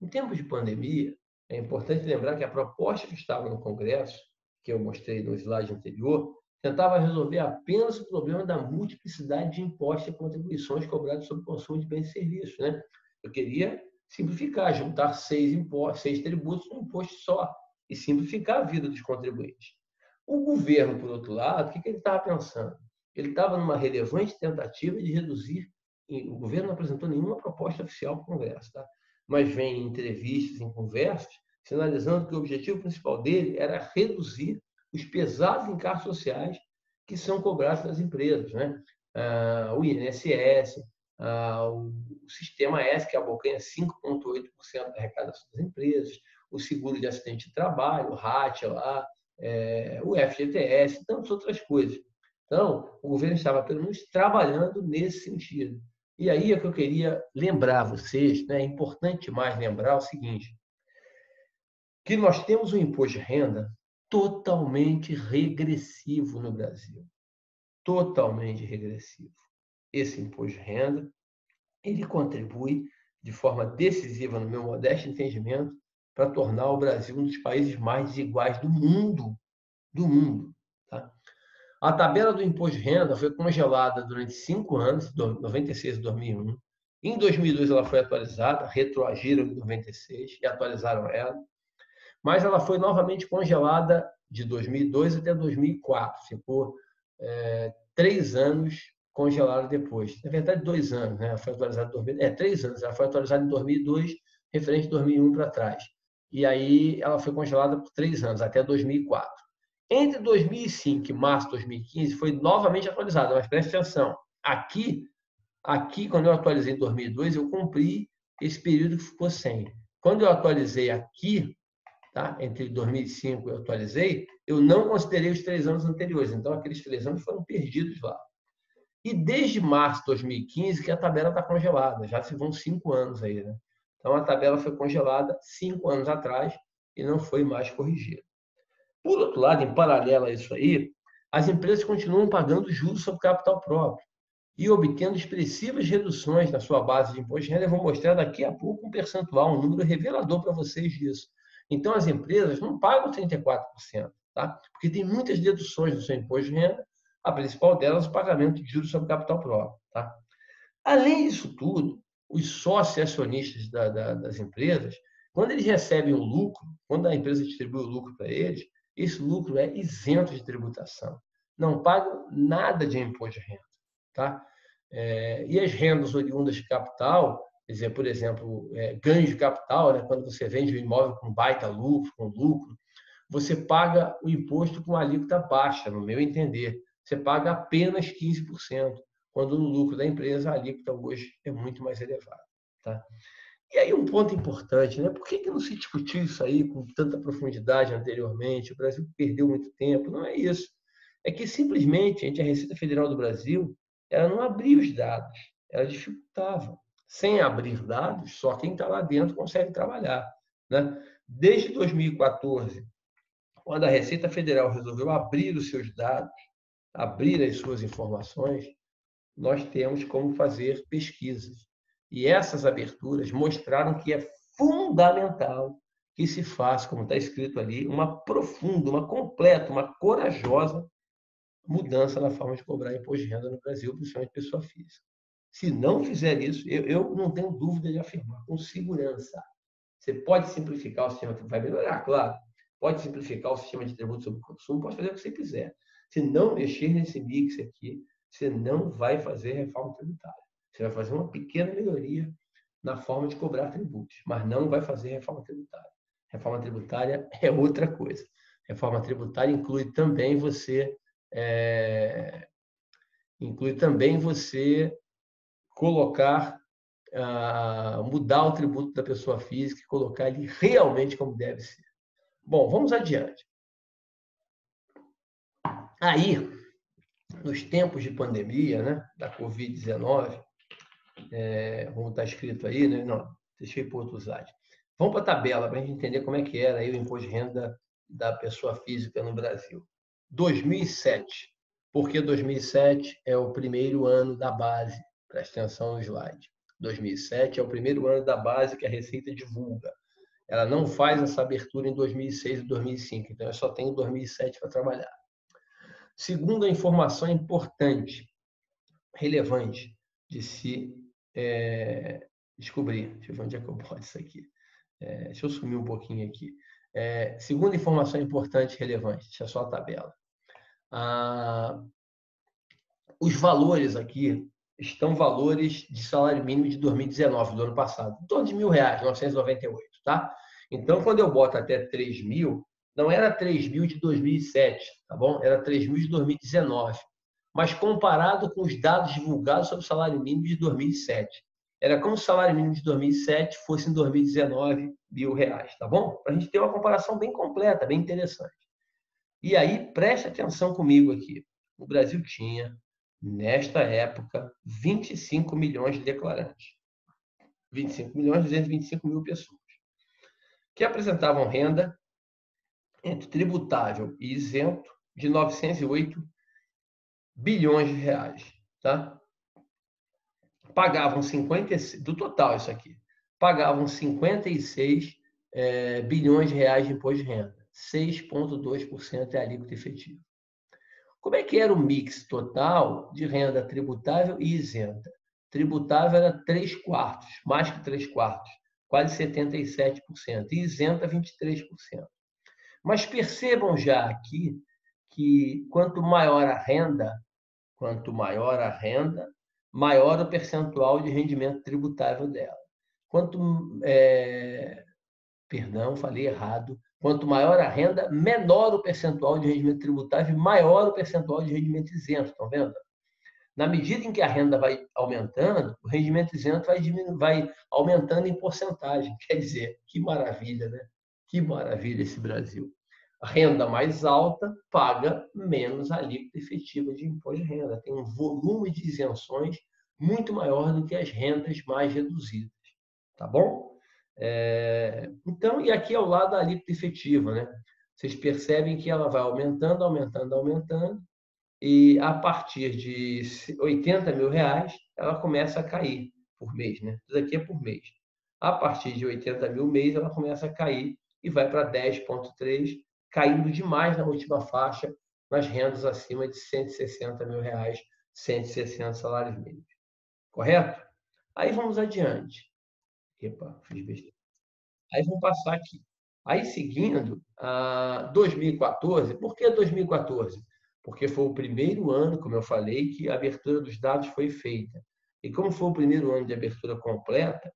Em tempos de pandemia, é importante lembrar que a proposta que estava no Congresso, que eu mostrei no slide anterior, tentava resolver apenas o problema da multiplicidade de impostos e contribuições cobrados sobre o consumo de bens e serviços. Né? Eu queria simplificar, juntar 6 tributos num imposto só e simplificar a vida dos contribuintes. O governo, por outro lado, o que ele estava pensando? Ele estava numa relevante tentativa de reduzir, o governo não apresentou nenhuma proposta oficial para o Congresso, tá? Mas vem em entrevistas, em conversas, sinalizando que o objetivo principal dele era reduzir os pesados encargos sociais que são cobrados das empresas, né? O INSS, o Sistema S, que abocanha 5,8% da arrecadação das empresas, o seguro de acidente de trabalho, o RAT, lá, o FGTS e tantas outras coisas. Então, o governo estava, pelo menos, trabalhando nesse sentido. E aí é que eu queria lembrar vocês, né? É importante mais lembrar o seguinte, que nós temos um imposto de renda totalmente regressivo no Brasil. Totalmente regressivo. Esse imposto de renda, ele contribui de forma decisiva, no meu modesto entendimento, para tornar o Brasil um dos países mais desiguais do mundo. Do mundo. Tá? A tabela do imposto de renda foi congelada durante 5 anos, de 96 e 2001. Em 2002 ela foi atualizada, retroagiram em 96 e atualizaram ela. Mas ela foi novamente congelada de 2002 até 2004. Ficou 3 anos congelada depois. Na verdade, 2 anos, né? Ela foi atualizada em 2000, 3 anos. Ela foi atualizada em 2002, referente de 2001 para trás. E aí ela foi congelada por 3 anos, até 2004. Entre 2005 e março de 2015 foi novamente atualizada, mas preste atenção. Aqui, Aqui, quando eu atualizei em 2002, eu cumpri esse período que ficou sem. Quando eu atualizei aqui, tá? Entre 2005 eu atualizei, eu não considerei os 3 anos anteriores. Então, aqueles 3 anos foram perdidos lá. E desde março de 2015 que a tabela está congelada. Já se vão 5 anos aí, né? Então, a tabela foi congelada 5 anos atrás e não foi mais corrigida. Por outro lado, em paralelo a isso aí, as empresas continuam pagando juros sobre capital próprio e obtendo expressivas reduções na sua base de imposto de renda. Eu vou mostrar daqui a pouco um percentual, um número revelador para vocês disso. Então, as empresas não pagam 34%, tá? Porque tem muitas deduções do seu imposto de renda, a principal delas é o pagamento de juros sobre capital próprio, tá? Além disso tudo, os sócios acionistas das empresas, quando eles recebem o lucro, quando a empresa distribui o lucro para eles, esse lucro é isento de tributação. Não pagam nada de imposto de renda. Tá? E as rendas oriundas de capital, quer dizer, por exemplo, ganho de capital, né? Quando você vende um imóvel com baita lucro, com lucro, você paga o imposto com alíquota baixa, no meu entender. Você paga apenas 15%, quando no lucro da empresa a alíquota hoje é muito mais elevada. Tá? E aí um ponto importante, né? Por que não se discutiu isso aí com tanta profundidade anteriormente? O Brasil perdeu muito tempo. Não é isso. É que simplesmente a Receita Federal do Brasil ela não abria os dados, ela dificultava. Sem abrir dados, só quem está lá dentro consegue trabalhar. Né? Desde 2014, quando a Receita Federal resolveu abrir os seus dados, abrir as suas informações, nós temos como fazer pesquisas. E essas aberturas mostraram que é fundamental que se faça, como está escrito ali, uma profunda, uma completa, uma corajosa mudança na forma de cobrar imposto de renda no Brasil, principalmente pessoa física. Se não fizer isso, eu não tenho dúvida de afirmar, com segurança. Você pode simplificar o sistema, vai melhorar, claro. Pode simplificar o sistema de tributo sobre o consumo, pode fazer o que você quiser. Se não mexer nesse mix aqui, você não vai fazer reforma tributária. Você vai fazer uma pequena melhoria na forma de cobrar tributos, mas não vai fazer reforma tributária. Reforma tributária é outra coisa. Reforma tributária inclui também você colocar, mudar o tributo da pessoa física e colocar ele realmente como deve ser. Bom, vamos adiante. Aí, nos tempos de pandemia, né, da Covid-19, como está escrito aí, né, não, deixei por outro slide. Vamos para a tabela para a gente entender como é que era aí o imposto de renda da pessoa física no Brasil. 2007. Por que 2007? É o primeiro ano da base. Presta atenção no slide. 2007 é o primeiro ano da base que a Receita divulga. Ela não faz essa abertura em 2006 e 2005, então eu só tenho 2007 para trabalhar. Segunda informação importante, relevante de se descobrir. Deixa eu ver onde é que eu boto isso aqui. Deixa eu sumir um pouquinho aqui. Segunda informação importante e relevante, deixa só a tabela. Os valores aqui estão valores de salário mínimo de 2019, do ano passado, em torno de R$ 1.000, 998, tá? Então, quando eu boto até 3.000, não era 3.000 de 2007, tá bom? Era 3.000 de 2019. Mas comparado com os dados divulgados sobre o salário mínimo de 2007. Era como se o salário mínimo de 2007 fosse em 2019 R$ 1.000, tá bom? Para a gente ter uma comparação bem completa, bem interessante. E aí, preste atenção comigo aqui. O Brasil tinha, nesta época, 25 milhões de declarantes. 25.225.000 pessoas. Que apresentavam renda entre tributável e isento de 908 bilhões de reais. Tá? Pagavam 56, do total isso aqui, pagavam 56 bilhões de reais de imposto de renda. 6,2% é a alíquota efetiva. Como é que era o mix total de renda tributável e isenta? Tributável era 3/4, mais que 3/4, quase 77%, e isenta 23%. Mas percebam já aqui que quanto maior a renda, maior o percentual de rendimento tributável dela. Falei errado. Quanto maior a renda, menor o percentual de rendimento tributável e maior o percentual de rendimento isento. Estão vendo? Na medida em que a renda vai aumentando, o rendimento isento vai aumentando em porcentagem. Quer dizer, que maravilha, né? Que maravilha esse Brasil. A renda mais alta paga menos alíquota efetiva de imposto de renda. Tem um volume de isenções muito maior do que as rendas mais reduzidas. Tá bom? Então, e aqui ao lado a alíquota efetiva, né? Vocês percebem que ela vai aumentando, aumentando, aumentando, e a partir de R$ 80.000, ela começa a cair por mês, né? Isso aqui é por mês. A partir de 80 mil mês, ela começa a cair e vai para 10,3, caindo demais na última faixa, nas rendas acima de R$ 160.000, 160 salários mínimos. Correto? Aí vamos adiante. Epa, fiz besteira. Aí vamos passar aqui. Aí, seguindo, 2014. Por que 2014? Porque foi o primeiro ano, como eu falei, que a abertura dos dados foi feita. E como foi o primeiro ano de abertura completa,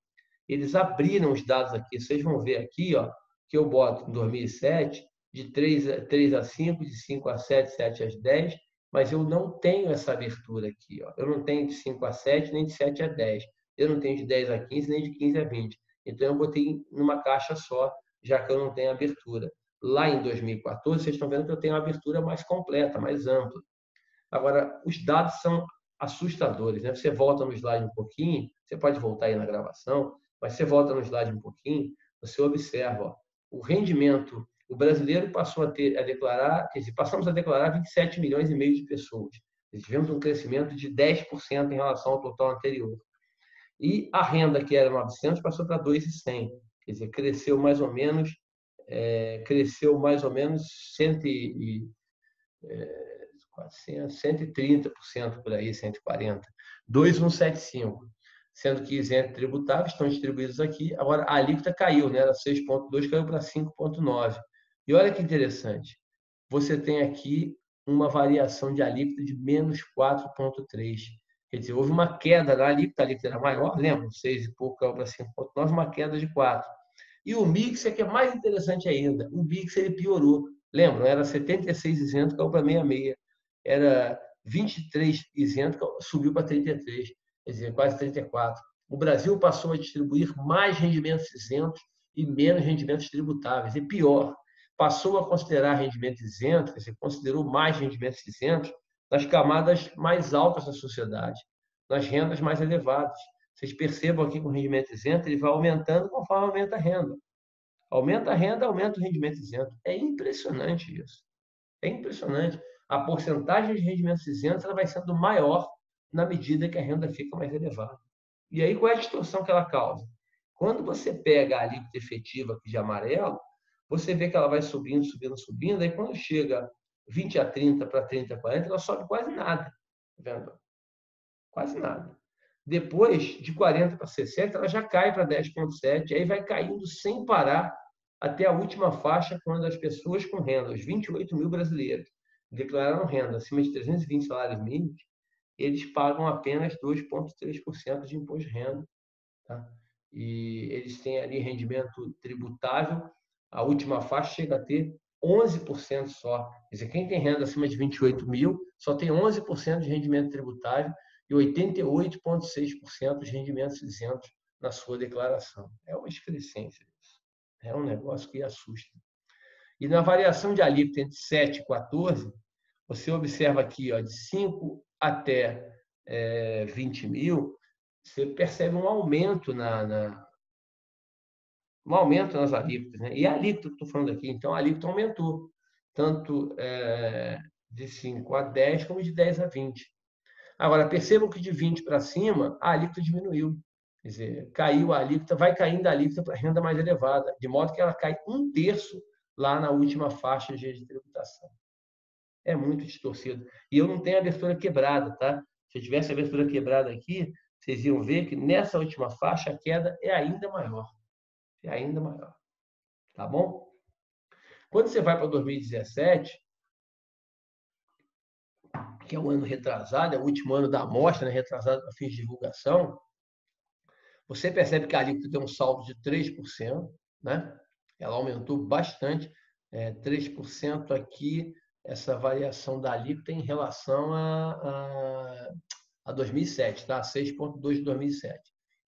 eles abriram os dados aqui. Vocês vão ver aqui, ó, que eu boto em 2007, de 3 a 5, de 5 a 7, 7 a 10, mas eu não tenho essa abertura aqui. Ó. Eu não tenho de 5 a 7, nem de 7 a 10. Eu não tenho de 10 a 15, nem de 15 a 20. Então, eu botei numa caixa só, já que eu não tenho abertura. Lá em 2014, vocês estão vendo que eu tenho uma abertura mais completa, mais ampla. Agora, os dados são assustadores, né? Você volta no slide um pouquinho, você pode voltar aí na gravação, mas você volta no slide um pouquinho, você observa, ó, o rendimento, o brasileiro passou a declarar, quer dizer, passamos a declarar 27 milhões e meio de pessoas. Tivemos um crescimento de 10% em relação ao total anterior. E a renda que era 900 passou para 2.100, quer dizer, cresceu mais ou menos 130% por aí, 140. 2.175, sendo que isento tributável estão distribuídos aqui. Agora, a alíquota caiu, né? Era 6,2, caiu para 5,9. E olha que interessante, você tem aqui uma variação de alíquota de menos 4,3. Quer dizer, houve uma queda na alíquota, a alíquota era maior, lembra? 6 e pouco caiu para 5,9, uma queda de 4. E o mix é que é mais interessante ainda. O mix ele piorou. Lembram? Era 76 isento, caiu para 66. Era 23 isento, subiu para 33. Quer dizer, quase 34. O Brasil passou a distribuir mais rendimentos isentos e menos rendimentos tributáveis. E pior, passou a considerar rendimentos isentos, quer dizer, considerou mais rendimentos isentos nas camadas mais altas da sociedade, nas rendas mais elevadas. Vocês percebam aqui que o rendimento isento ele vai aumentando conforme aumenta a renda. Aumenta a renda, aumenta o rendimento isento. É impressionante isso. É impressionante. A porcentagem de rendimentos isentos ela vai sendo maior na medida que a renda fica mais elevada. E aí, qual é a distorção que ela causa? Quando você pega a alíquota efetiva aqui de amarelo, você vê que ela vai subindo, subindo, subindo, aí quando chega 20 a 30 para 30 a 40, ela sobe quase nada. Tá vendo? Quase nada. Depois, de 40 para 60, ela já cai para 10,7, aí vai caindo sem parar até a última faixa, quando as pessoas com renda, os 28 mil brasileiros, declararam renda acima de 320 salários mínimos, eles pagam apenas 2,3% de imposto de renda. Tá? E eles têm ali rendimento tributável, a última faixa chega a ter 11% só. Quer dizer, quem tem renda acima de 28 mil só tem 11% de rendimento tributável e 88,6% de rendimentos isentos na sua declaração. É uma excrescência isso. É um negócio que assusta. E na variação de alíquota entre 7 e 14, você observa aqui, ó, de 5 até 20 mil, você percebe um aumento um aumento nas alíquotas, né? E a alíquota que estou falando aqui, então a alíquota aumentou, tanto de 5 a 10 como de 10 a 20. Agora, percebam que de 20 para cima, a alíquota diminuiu. Quer dizer, caiu a alíquota, vai caindo a alíquota para renda mais elevada, de modo que ela cai 1/3 lá na última faixa de tributação. É muito distorcido. E eu não tenho abertura quebrada, tá? Se eu tivesse abertura quebrada aqui, vocês iam ver que nessa última faixa a queda é ainda maior. É ainda maior. Tá bom? Quando você vai para 2017, que é o ano retrasado, é o último ano da amostra, né, retrasado para fins de divulgação, você percebe que a alíquota tem um saldo de 3%, né? Ela aumentou bastante, 3% aqui, essa variação da alíquota em relação a 2007, tá? 6,2 de 2007.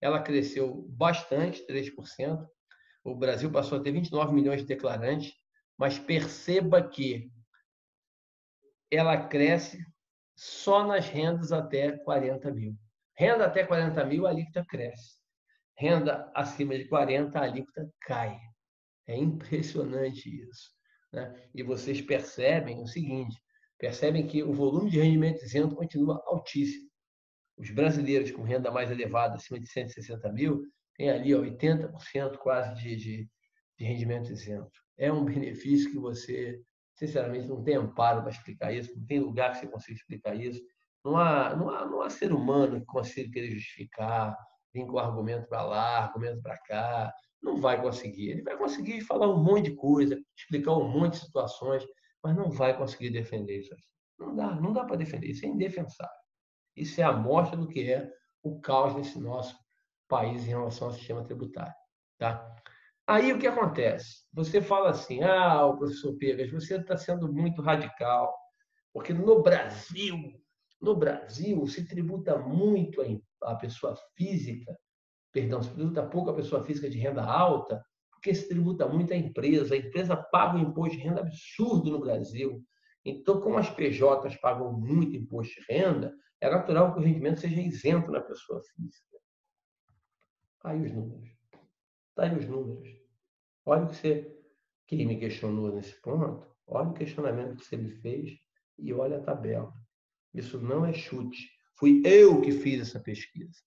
Ela cresceu bastante, 3%. O Brasil passou a ter 29 milhões de declarantes, mas perceba que ela cresce só nas rendas até 40 mil. Renda até 40 mil, a alíquota cresce. Renda acima de 40, a alíquota cai. É impressionante isso, né? E vocês percebem o seguinte, percebem que o volume de rendimento isento continua altíssimo. Os brasileiros com renda mais elevada, acima de 160 mil, têm ali 80% quase de rendimento isento. É um benefício que você, sinceramente, não tem amparo para explicar isso, não tem lugar que você consiga explicar isso. Não há ser humano que consiga querer justificar, vir com argumento para lá, argumento para cá. Não vai conseguir. Ele vai conseguir falar um monte de coisa, explicar um monte de situações, mas não vai conseguir defender isso aqui. Não dá para defender, isso é indefensável. Isso é a mostra do que é o caos nesse nosso país em relação ao sistema tributário. Tá? Aí o que acontece? Você fala assim, o professor Pegas, você está sendo muito radical, porque no Brasil se tributa muito a pessoa física, perdão, se tributa pouco a pessoa física de renda alta, porque se tributa muito a empresa paga um imposto de renda absurdo no Brasil. Então, como as PJs pagam muito imposto de renda, é natural que o rendimento seja isento na pessoa física. Aí os números. Está aí os números. Olha o que quem me questionou nesse ponto, olha o questionamento que você me fez e olha a tabela. Isso não é chute. Fui eu que fiz essa pesquisa.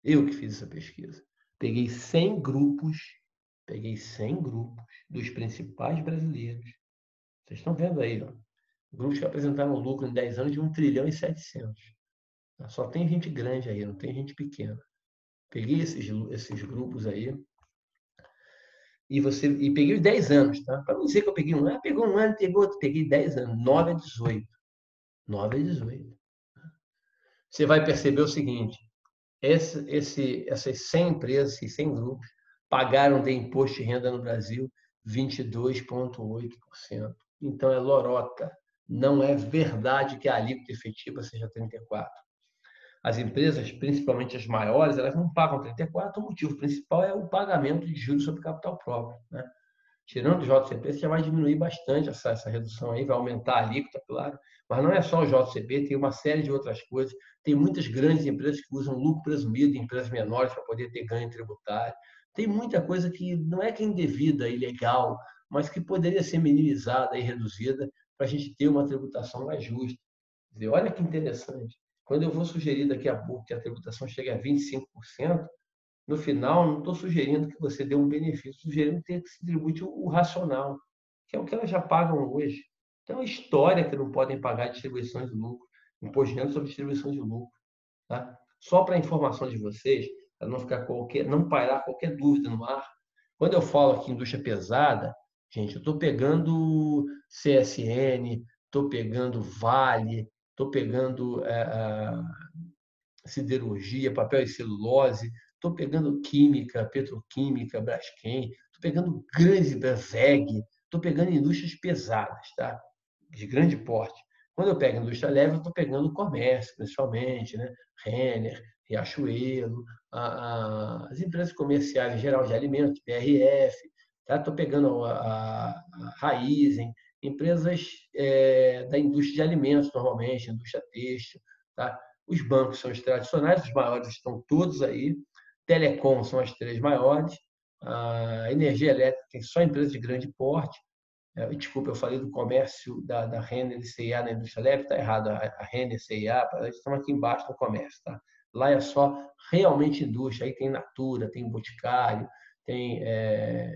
Eu que fiz essa pesquisa. Peguei 100 grupos dos principais brasileiros. Vocês estão vendo aí, ó. Grupos que apresentaram lucro em 10 anos de 1 trilhão e 700. Só tem gente grande aí, não tem gente pequena. Peguei esses grupos aí e peguei os 10 anos, tá? Para não dizer que eu peguei um ano, pegou um ano, pegou outro, peguei 10 anos, 9 a 18. 9 a 18. Você vai perceber o seguinte, essas 100 empresas, esses 100 grupos, pagaram de imposto de renda no Brasil 22,8%. Então, é lorota. Não é verdade que a alíquota efetiva seja 34%. As empresas, principalmente as maiores, elas não pagam 34%. O motivo principal é o pagamento de juros sobre capital próprio, né? Tirando o JCP, você já vai diminuir bastante essa redução aí, vai aumentar a alíquota, claro. Mas não é só o JCP, tem uma série de outras coisas. Tem muitas grandes empresas que usam lucro presumido em empresas menores para poder ter ganho tributário. Tem muita coisa que não é que é indevida, ilegal, mas que poderia ser minimizada e reduzida para a gente ter uma tributação mais justa. Quer dizer, olha que interessante. Quando eu vou sugerir daqui a pouco que a tributação chegue a 25%, no final, não estou sugerindo que você dê um benefício, sugerindo que se tribute o racional, que é o que elas já pagam hoje. Então, é história que não podem pagar distribuições de lucro, imposto de renda sobre distribuição de lucro. Tá? Só para a informação de vocês, para não pairar qualquer dúvida no ar, quando eu falo aqui indústria pesada, gente, eu estou pegando CSN, estou pegando Vale, estou pegando siderurgia, papel e celulose, estou pegando química, petroquímica, Braskem, estou pegando grandes WEG, estou pegando indústrias pesadas, tá? De grande porte. Quando eu pego indústria leve, eu estou pegando comércio, principalmente, né? Renner, Riachuelo, as empresas comerciais em geral de alimentos, BRF, tá? Estou pegando a Raizen, empresas da indústria de alimentos, normalmente, indústria têxtil, tá? Os bancos são os tradicionais, os maiores estão todos aí. Telecom são as 3 maiores. A energia elétrica tem só empresas de grande porte. Desculpa, eu falei do comércio da Renner e CIA na indústria elétrica, está errado. A Renner e CIA estão aqui embaixo no comércio. Tá? Lá é só realmente indústria. Aí tem Natura, tem Boticário, tem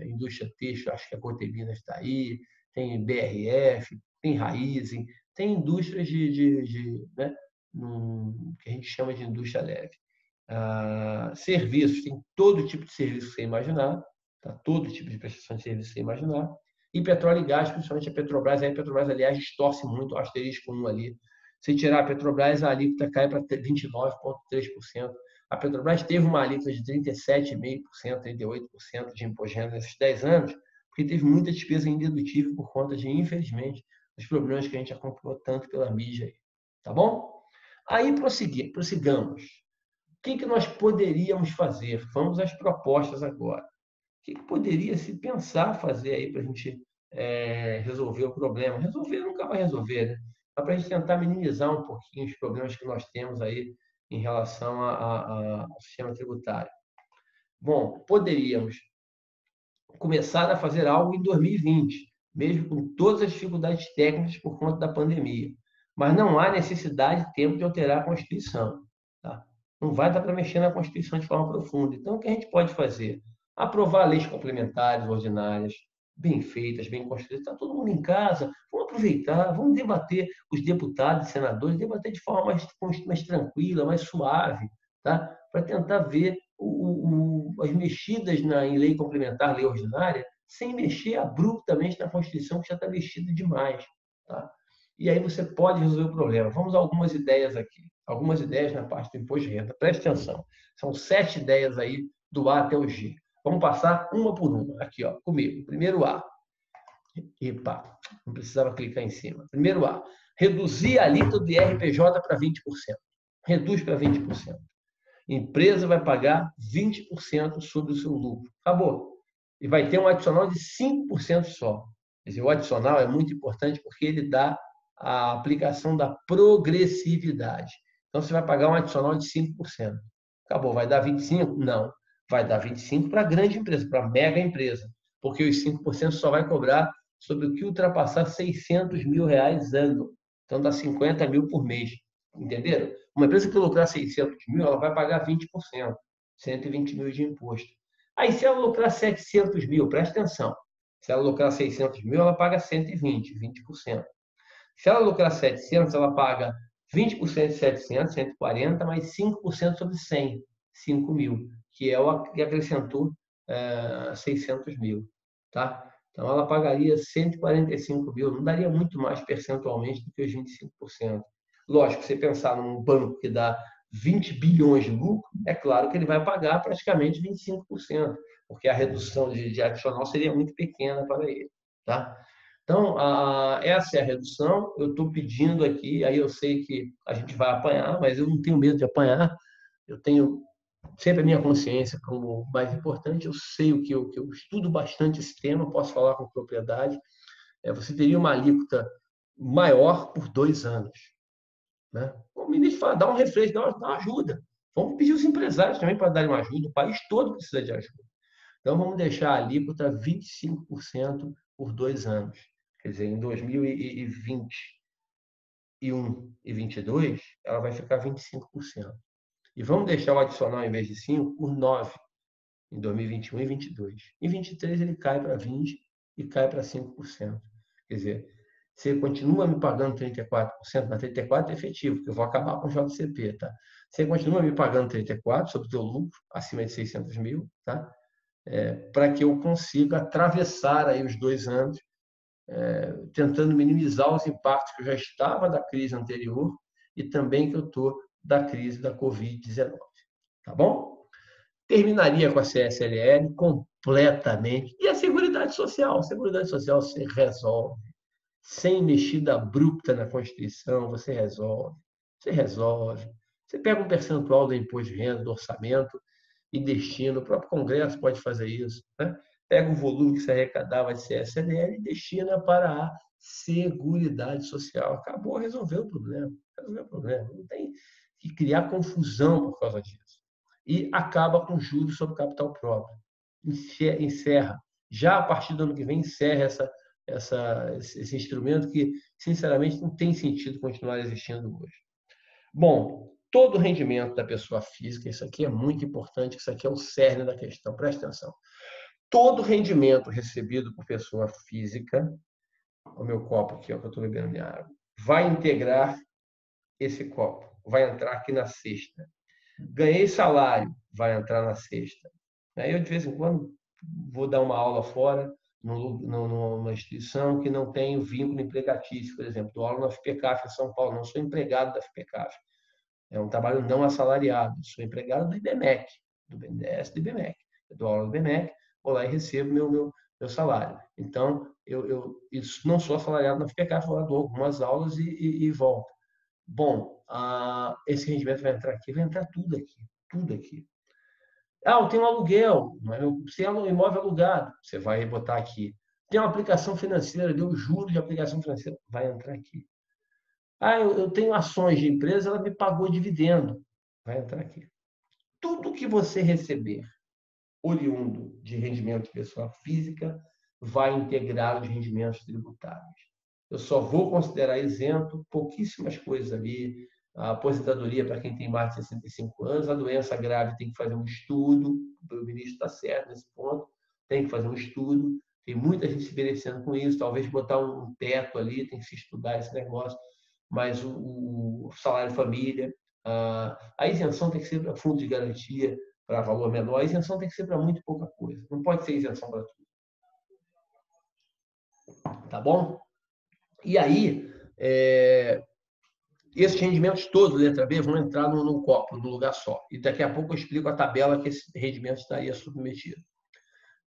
indústria têxtil, acho que a Cotebinas está aí, tem BRF, tem Raizen, tem indústrias né, que a gente chama de indústria leve. Serviços, tem todo tipo de serviço que você imaginar, tá? Todo tipo de prestação de serviço que você imaginar. E petróleo e gás, principalmente a Petrobras. Aí a Petrobras, aliás, distorce muito o asterisco 1 ali. Se tirar a Petrobras, a alíquota cai para 29,3%. A Petrobras teve uma alíquota de 37,5%, 38% de imposto de renda nesses 10 anos, porque teve muita despesa indedutível por conta de, infelizmente, dos problemas que a gente acompanhou tanto pela mídia aí. Tá bom? Aí prossigamos. O que nós poderíamos fazer? Vamos às propostas agora. O que poderia se pensar fazer aí para a gente resolver o problema? Resolver nunca vai resolver, né? Mas para a gente tentar minimizar um pouquinho os problemas que nós temos aí em relação ao sistema tributário. Bom, poderíamos começar a fazer algo em 2020, mesmo com todas as dificuldades técnicas por conta da pandemia. Mas não há necessidade de tempo de alterar a Constituição. Tá? Não vai dar para mexer na Constituição de forma profunda. Então, o que a gente pode fazer? Aprovar leis complementares, ordinárias, bem feitas, bem construídas. Está todo mundo em casa, vamos aproveitar, vamos debater, os deputados e senadores, debater de forma mais tranquila, mais suave, tá? Para tentar ver as mexidas em lei complementar, lei ordinária, sem mexer abruptamente na Constituição, que já está mexida demais. Tá? E aí você pode resolver o problema. Vamos a algumas ideias aqui. Algumas ideias na parte do imposto de renda. Preste atenção. São 7 ideias aí, do A até o G. Vamos passar uma por uma. Aqui, ó, comigo. Primeiro A. Epa, não precisava clicar em cima. Primeiro A. Reduzir a alíquota do IRPJ para 20%. Reduz para 20%. Empresa vai pagar 20% sobre o seu lucro. Acabou. E vai ter um adicional de 5% só. Quer dizer, o adicional é muito importante porque ele dá a aplicação da progressividade. Então, você vai pagar um adicional de 5%. Acabou. Vai dar 25%? Não. Vai dar 25% para grande empresa, para mega empresa. Porque os 5% só vai cobrar sobre o que ultrapassar R$600 mil ano. Então, dá 50 mil por mês. Entenderam? Uma empresa que lucrar 600 mil, ela vai pagar 20%, 120 mil de imposto. Aí, se ela lucrar 700 mil, presta atenção, se ela lucrar 600 mil, ela paga 120, 20%. Se ela lucrar 700, ela paga 20% de 700, 140, mais 5% sobre 100, 5 mil, que é o que acrescentou 600 mil. Tá? Então, ela pagaria 145 mil, não daria muito mais percentualmente do que os 25%. Lógico, se você pensar num banco que dá 20 bilhões de lucro, é claro que ele vai pagar praticamente 25%, porque a redução de adicional seria muito pequena para ele. Tá? Então, essa é a redução. Eu estou pedindo aqui, aí eu sei que a gente vai apanhar, mas eu não tenho medo de apanhar. Eu tenho sempre a minha consciência como mais importante. Eu sei que eu estudo bastante esse tema, posso falar com propriedade. Você teria uma alíquota maior por 2 anos. Né? O ministro fala, dá um refresco, dá uma ajuda. Vamos pedir os empresários também para darem uma ajuda. O país todo precisa de ajuda. Então, vamos deixar a alíquota 25% por 2 anos. Quer dizer, em 2021 e 2022, ela vai ficar 25%. E vamos deixar o adicional, em vez de 5%, por 9%, em 2021 e 2022. Em 2023, ele cai para 20% e cai para 5%. Quer dizer, você continua me pagando 34%, mas 34% é efetivo, porque eu vou acabar com o JCP, tá? Você continua me pagando 34% sobre o teu lucro, acima de 600 mil, tá? Para que eu consiga atravessar aí os 2 anos, tentando minimizar os impactos que eu já estava da crise anterior e também que eu estou da crise da Covid-19. Tá bom? Terminaria com a CSLL completamente. E a Seguridade Social? A Seguridade Social se resolve. Sem mexida abrupta na Constituição, você resolve. Você resolve. Você pega um percentual do imposto de renda, do orçamento, e destina. O próprio Congresso pode fazer isso. Né? Pega o volume que se arrecadava de CSLL e destina para a Seguridade Social. Acabou, resolveu o problema. Resolveu o problema. Não tem que criar confusão por causa disso. E acaba com juros sobre capital próprio. Encerra. Já a partir do ano que vem, encerra esse instrumento que, sinceramente, não tem sentido continuar existindo hoje. Bom, todo rendimento da pessoa física, isso aqui é muito importante, isso aqui é o cerne da questão, presta atenção. Todo rendimento recebido por pessoa física, o meu copo aqui, ó, que eu estou bebendo minha água, vai integrar esse copo, vai entrar aqui na cesta. Ganhei salário, vai entrar na cesta. Aí eu, de vez em quando, vou dar uma aula fora, numa instituição que não tem o vínculo empregatício, por exemplo. Dou aula na FPCAF em São Paulo, não sou empregado da FPCAF. É um trabalho não assalariado. Sou empregado do IBMEC, do BNDES do IBMEC. Eu dou aula no IBMEC, vou lá e recebo meu salário. Então, eu não sou assalariado na FPCAF, vou lá, dou algumas aulas e volto. Bom, esse rendimento vai entrar aqui, vai entrar tudo aqui, tudo aqui. Eu tenho um aluguel, mas você é um imóvel alugado, você vai botar aqui. Tem uma aplicação financeira, deu juros de aplicação financeira, vai entrar aqui. Eu tenho ações de empresa, ela me pagou dividendo, vai entrar aqui. Tudo que você receber oriundo de rendimento de pessoa física vai integrar os rendimentos tributáveis. Eu só vou considerar isento pouquíssimas coisas ali. A aposentadoria para quem tem mais de 65 anos, a doença grave tem que fazer um estudo, o ministro está certo nesse ponto, tem que fazer um estudo, tem muita gente se beneficiando com isso, talvez botar um teto ali, tem que se estudar esse negócio, mas o salário família, a isenção tem que ser para fundo de garantia, para valor menor, a isenção tem que ser para muito pouca coisa, não pode ser isenção para tudo. Tá bom? E aí, esses rendimentos todos, letra B, vão entrar no copo, no lugar só. E daqui a pouco eu explico a tabela que esse rendimento estaria submetido.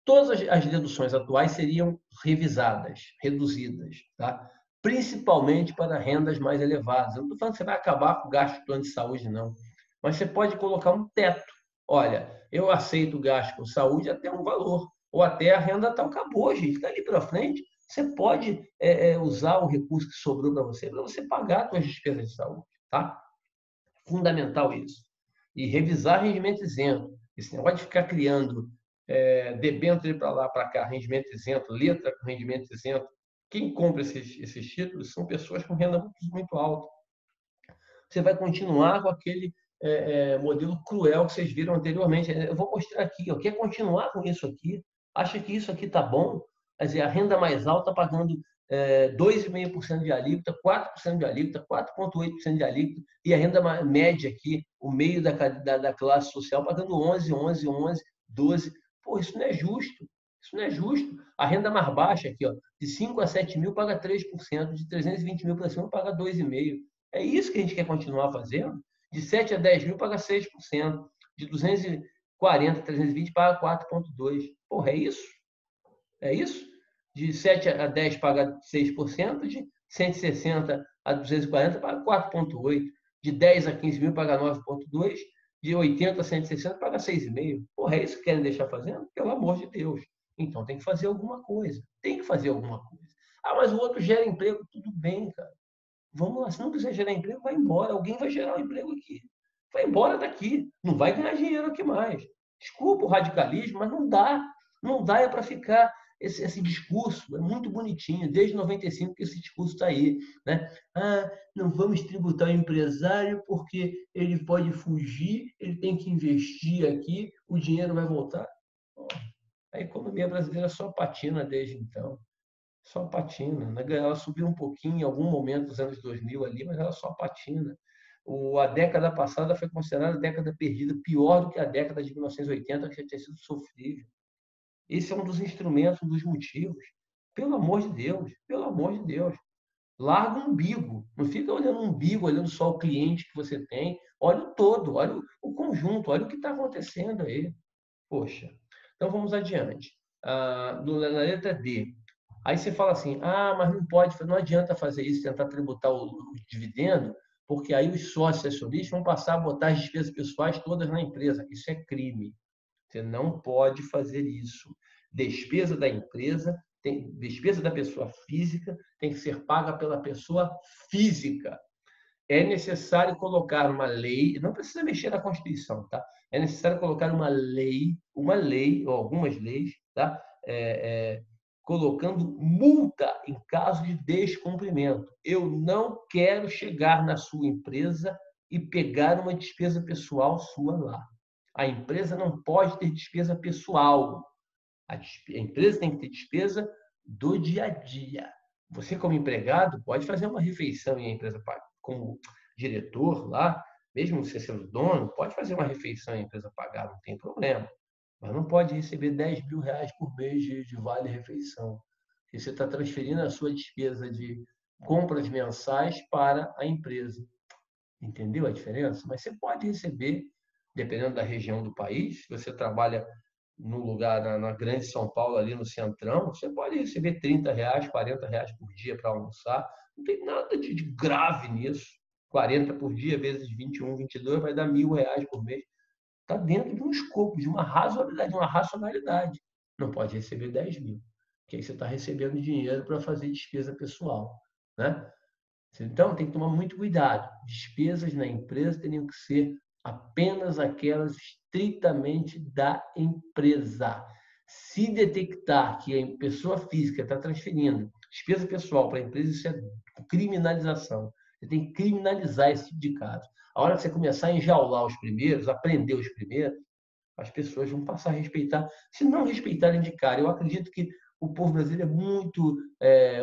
Todas as deduções atuais seriam revisadas, reduzidas, tá? Principalmente para rendas mais elevadas. Eu não estou falando que você vai acabar com o gasto do plano de saúde, não. Mas você pode colocar um teto. Olha, eu aceito o gasto com saúde até um valor. Ou até a renda tal, acabou, gente. Dali para frente, você pode usar o recurso que sobrou para você pagar as suas despesas de saúde, tá? Fundamental isso. E revisar rendimento isento. Esse negócio de ficar criando debênture para lá, para cá, rendimento isento, letra com rendimento isento. Quem compra esses títulos são pessoas com renda muito alta. Você vai continuar com aquele modelo cruel que vocês viram anteriormente. Eu vou mostrar aqui. Quer continuar com isso aqui? Acha que isso aqui está bom? Quer dizer, a renda mais alta pagando 2,5% de alíquota, 4% de alíquota, 4,8% de alíquota, e a renda média aqui, o meio da classe social, pagando 11, 11, 11, 12. Pô, isso não é justo. Isso não é justo. A renda mais baixa aqui, ó, de 5 a 7 mil paga 3%, de 320 mil para cima paga 2,5%. É isso que a gente quer continuar fazendo? De 7 a 10 mil paga 6%, de 240 a 320 paga 4,2%. Porra, é isso? É isso? De 7 a 10 paga 6%, de 160 a 240 paga 4,8%, de 10 a 15 mil paga 9,2%, de 80 a 160 paga 6,5%. Porra, é isso que querem deixar fazendo? Pelo amor de Deus. Então tem que fazer alguma coisa. Tem que fazer alguma coisa. Mas o outro gera emprego. Tudo bem, cara. Vamos lá. Se não quiser gerar emprego, vai embora. Alguém vai gerar um emprego aqui. Vai embora daqui. Não vai ganhar dinheiro aqui mais. Desculpa o radicalismo, mas não dá. Não dá para ficar esse discurso. É muito bonitinho. Desde 95 que esse discurso está aí. Né? Não vamos tributar o empresário porque ele pode fugir, ele tem que investir aqui, o dinheiro vai voltar. A economia brasileira só patina desde então. Só patina. Ela subiu um pouquinho em algum momento dos anos 2000 ali, mas ela só patina. A década passada foi considerada a década perdida, pior do que a década de 1980, que já tinha sido sofrível. Esse é um dos instrumentos, um dos motivos. Pelo amor de Deus, pelo amor de Deus. Larga o umbigo. Não fica olhando o umbigo, olhando só o cliente que você tem. Olha o todo, olha o conjunto, olha o que está acontecendo aí. Poxa. Então vamos adiante. Na letra D. Aí você fala assim, mas não pode, não adianta fazer isso, tentar tributar o dividendo, porque aí os sócios acionistas vão passar a botar as despesas pessoais todas na empresa. Isso é crime. Você não pode fazer isso. Despesa da empresa, despesa da pessoa física tem que ser paga pela pessoa física. É necessário colocar uma lei, não precisa mexer na Constituição, tá? É necessário colocar uma lei, ou algumas leis, tá? Colocando multa em caso de descumprimento. Eu não quero chegar na sua empresa e pegar uma despesa pessoal sua lá. A empresa não pode ter despesa pessoal. A empresa tem que ter despesa do dia a dia. Você, como empregado, pode fazer uma refeição e a empresa paga. Como diretor lá, mesmo você sendo dono, pode fazer uma refeição e a empresa pagar, não tem problema. Mas não pode receber 10 mil reais por mês de vale-refeição. Você está transferindo a sua despesa de compras mensais para a empresa. Entendeu a diferença? Mas você pode receber, dependendo da região do país, se você trabalha no lugar, na grande São Paulo, ali no Centrão, você pode receber 30 reais, 40 reais por dia para almoçar. Não tem nada de grave nisso. 40 por dia, vezes 21, 22, vai dar R$ 1.000 por mês. Está dentro de um escopo, de uma razoabilidade, de uma racionalidade. Não pode receber 10 mil, porque aí você está recebendo dinheiro para fazer despesa pessoal, né? Então, tem que tomar muito cuidado. Despesas na empresa teriam que ser apenas aquelas estritamente da empresa. Se detectar que a pessoa física está transferindo despesa pessoal para a empresa, isso é criminalização. Você tem que criminalizar esse tipo de caso. A hora que você começar a enjaular os primeiros, aprender os primeiros, as pessoas vão passar a respeitar. Se não respeitarem de cara, eu acredito que o povo brasileiro é muito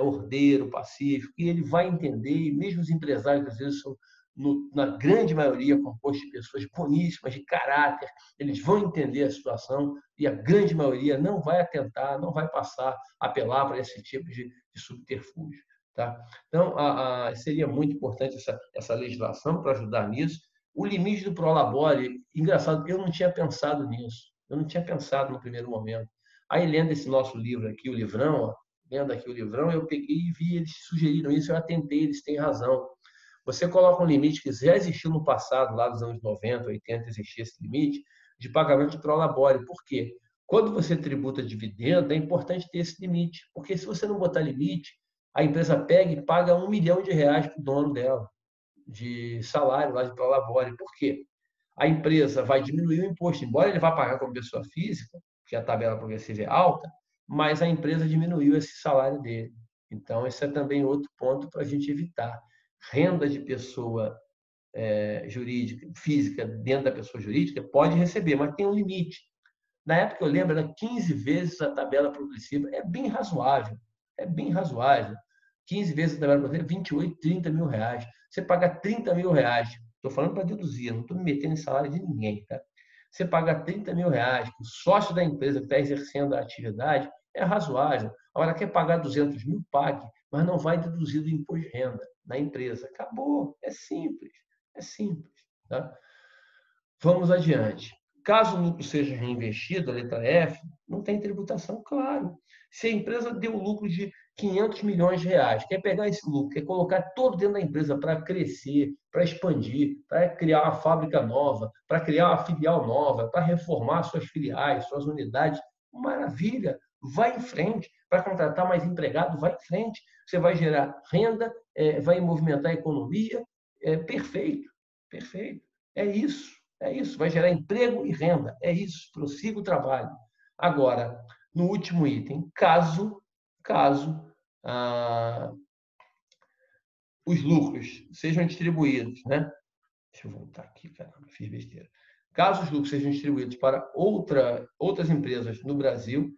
ordeiro, pacífico, e ele vai entender, e mesmo os empresários brasileiros são, na grande maioria, compostos de pessoas boníssimas, de caráter, eles vão entender a situação e a grande maioria não vai atentar, não vai passar a apelar para esse tipo de subterfúgio. Tá? Então, seria muito importante essa legislação para ajudar nisso. O limite do Prolabore, engraçado, eu não tinha pensado nisso. Eu não tinha pensado no primeiro momento. Aí, lendo esse nosso livro aqui, o livrão, ó, lendo aqui o livrão, eu peguei e vi, eles sugeriram isso, eu atentei, eles têm razão. Você coloca um limite que já existiu no passado, lá nos anos 90, 80, existia esse limite de pagamento de Prolabore. Por quê? Quando você tributa dividendo, é importante ter esse limite, porque se você não botar limite, a empresa pega e paga R$ 1 milhão para o dono dela de salário lá de Prolabore. Por quê? A empresa vai diminuir o imposto, embora ele vá pagar como pessoa física, porque a tabela progressiva é alta, mas a empresa diminuiu esse salário dele. Então, esse é também outro ponto para a gente evitar. Renda de pessoa jurídica, física, dentro da pessoa jurídica, pode receber, mas tem um limite. Na época, eu lembro, era 15 vezes a tabela progressiva. É bem razoável. É bem razoável. 15 vezes a tabela progressiva, 28, 30 mil reais. Você paga 30 mil reais. Estou falando para deduzir, não estou me metendo em salário de ninguém. Tá? Você paga 30 mil reais, o sócio da empresa que está exercendo a atividade, é razoável. Agora, quer pagar 200 mil, pague, mas não vai deduzir do imposto de renda na empresa. Acabou. É simples. É simples. Tá? Vamos adiante. Caso o lucro seja reinvestido, a letra F, não tem tributação, claro. Se a empresa deu lucro de 500 milhões de reais, quer pegar esse lucro, quer colocar todo dentro da empresa para crescer, para expandir, para criar uma fábrica nova, para criar uma filial nova, para reformar suas filiais, suas unidades, maravilha, vai em frente. Para contratar mais empregado, vai em frente. Você vai gerar renda, vai movimentar a economia, perfeito, perfeito. É isso. É isso, vai gerar emprego e renda. É isso, prossiga o trabalho. Agora, no último item, caso os lucros sejam distribuídos, né? Deixa eu voltar aqui, caramba, fiz besteira. Caso os lucros sejam distribuídos para outras empresas no Brasil,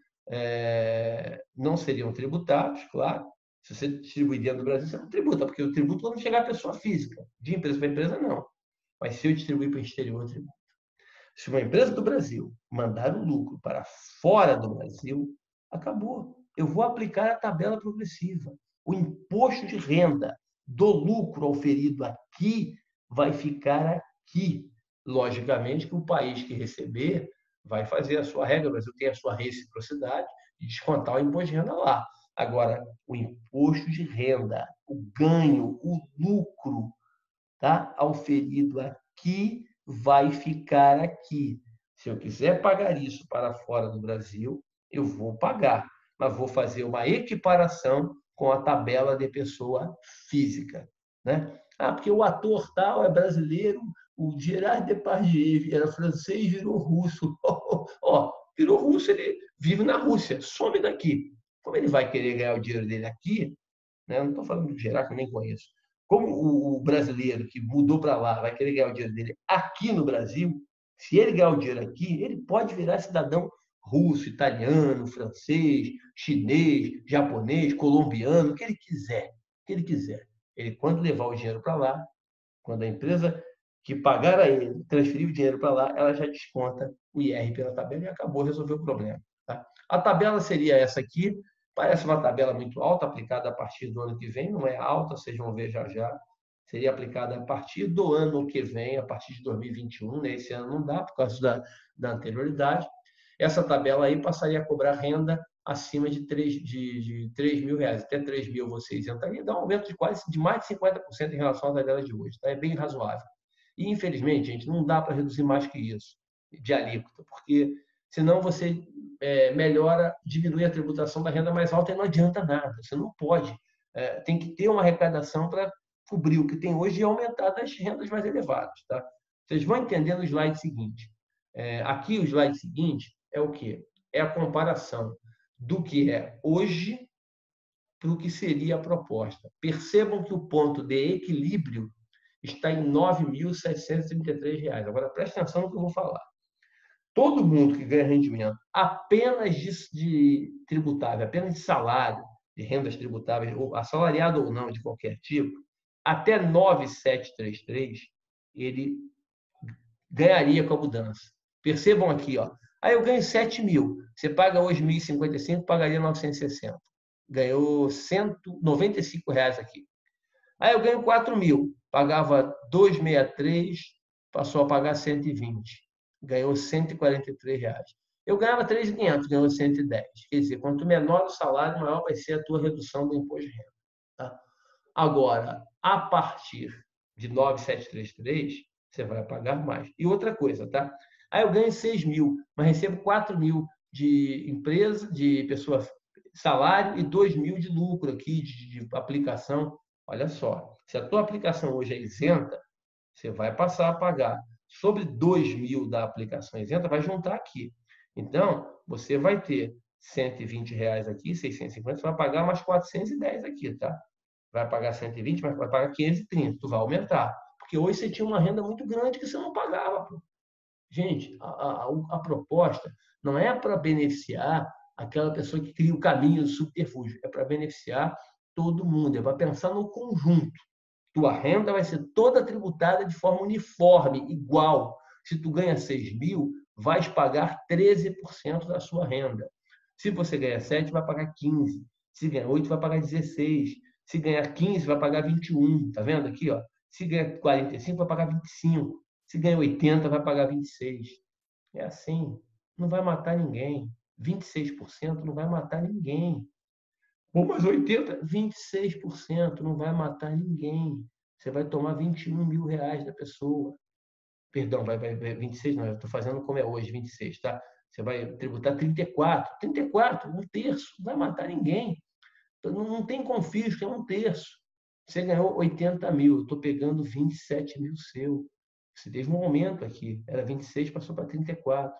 não seriam tributados, claro. Se você distribuir dentro do Brasil, você não tributa, porque o tributo quando chegar à pessoa física. De empresa para empresa, não. Mas se eu distribuir para o exterior, eu tributo. Se uma empresa do Brasil mandar o lucro para fora do Brasil, acabou. Eu vou aplicar a tabela progressiva. O imposto de renda do lucro auferido aqui vai ficar aqui. Logicamente que o país que receber vai fazer a sua regra, o Brasil tem a sua reciprocidade de descontar o imposto de renda lá. Agora, o imposto de renda, o ganho, o lucro, tá? Auferido aqui vai ficar aqui. Se eu quiser pagar isso para fora do Brasil, eu vou pagar, mas vou fazer uma equiparação com a tabela de pessoa física, né? Ah, porque o ator tal é brasileiro, o Gerard Depardieu era francês, virou russo. Virou russo, ele vive na Rússia, some daqui. Como ele vai querer ganhar o dinheiro dele aqui, né? Não estou falando do Gerard, que eu nem conheço. Como o brasileiro que mudou para lá vai querer ganhar o dinheiro dele aqui no Brasil, se ele ganhar o dinheiro aqui, ele pode virar cidadão russo, italiano, francês, chinês, japonês, colombiano, o que ele quiser. O que ele quiser. Ele, quando levar o dinheiro para lá, quando a empresa que pagar a ele transferir o dinheiro para lá, ela já desconta o IR pela tabela e acabou, resolveu o problema. Tá? A tabela seria essa aqui. Parece uma tabela muito alta, aplicada a partir do ano que vem, não é alta, vocês vão ver já já. Seria aplicada a partir do ano que vem, a partir de 2021, né? Esse ano não dá, por causa da anterioridade. Essa tabela aí passaria a cobrar renda acima de 3 mil reais. Até 3 mil você isentaria, dá um aumento de mais de 50% em relação à tabela de hoje. Tá? É bem razoável. E, infelizmente, gente, não dá para reduzir mais que isso de alíquota, porque senão você melhora, diminui a tributação da renda mais alta e não adianta nada. Você não pode. Tem que ter uma arrecadação para cobrir o que tem hoje e aumentar das rendas mais elevadas. Tá? Vocês vão entender no slide seguinte. Aqui, o slide seguinte é o quê? É a comparação do que é hoje para o que seria a proposta. Percebam que o ponto de equilíbrio está em R$ 9.733. Agora, preste atenção no que eu vou falar. Todo mundo que ganha rendimento apenas de tributável, apenas de salário, de rendas tributáveis, ou assalariado ou não, de qualquer tipo, até 9.733, ele ganharia com a mudança. Percebam aqui, ó. Aí eu ganho 7 mil. Você paga hoje 1.055, pagaria 960. Ganhou R$ 195 aqui. Aí eu ganho 4 mil. Pagava 263, passou a pagar 120. Ganhou R$ 143. Eu ganhava 3.500, ganhou 110. Quer dizer, quanto menor o salário, maior vai ser a tua redução do imposto de renda. Tá? Agora, a partir de 9.733, você vai pagar mais. E outra coisa, tá? Aí eu ganho 6 mil, mas recebo 4 mil de empresa, de pessoa, salário e 2 mil de lucro aqui, de aplicação. Olha só, se a tua aplicação hoje é isenta, você vai passar a pagar sobre 2 mil da aplicação isenta, vai juntar aqui. Então, você vai ter R$ 120 aqui, 650, você vai pagar mais 410 aqui, tá? Vai pagar 120, mas vai pagar 530. Tu vai aumentar. Porque hoje você tinha uma renda muito grande que você não pagava. Pô. Gente, a proposta não é para beneficiar aquela pessoa que cria o caminho do subterfúgio. É para beneficiar todo mundo. É para pensar no conjunto. Tua renda vai ser toda tributada de forma uniforme, igual. Se tu ganha 6 mil, vais pagar 13% da sua renda. Se você ganha 7, vai pagar 15. Se ganha 8, vai pagar 16. Se ganhar 15, vai pagar 21. Tá vendo aqui, ó? Se ganhar 45, vai pagar 25. Se ganhar 80, vai pagar 26. É assim. Não vai matar ninguém. 26% não vai matar ninguém. Pô, mas 80, 26% não vai matar ninguém. Você vai tomar 21 mil reais da pessoa. Perdão, vai 26, não, eu estou fazendo como é hoje, 26, tá? Você vai tributar 34. 34, um terço, não vai matar ninguém. Não tem confisco, é um terço. Você ganhou 80 mil, eu estou pegando 27 mil seu. Você teve um aumento aqui, era 26, passou para 34.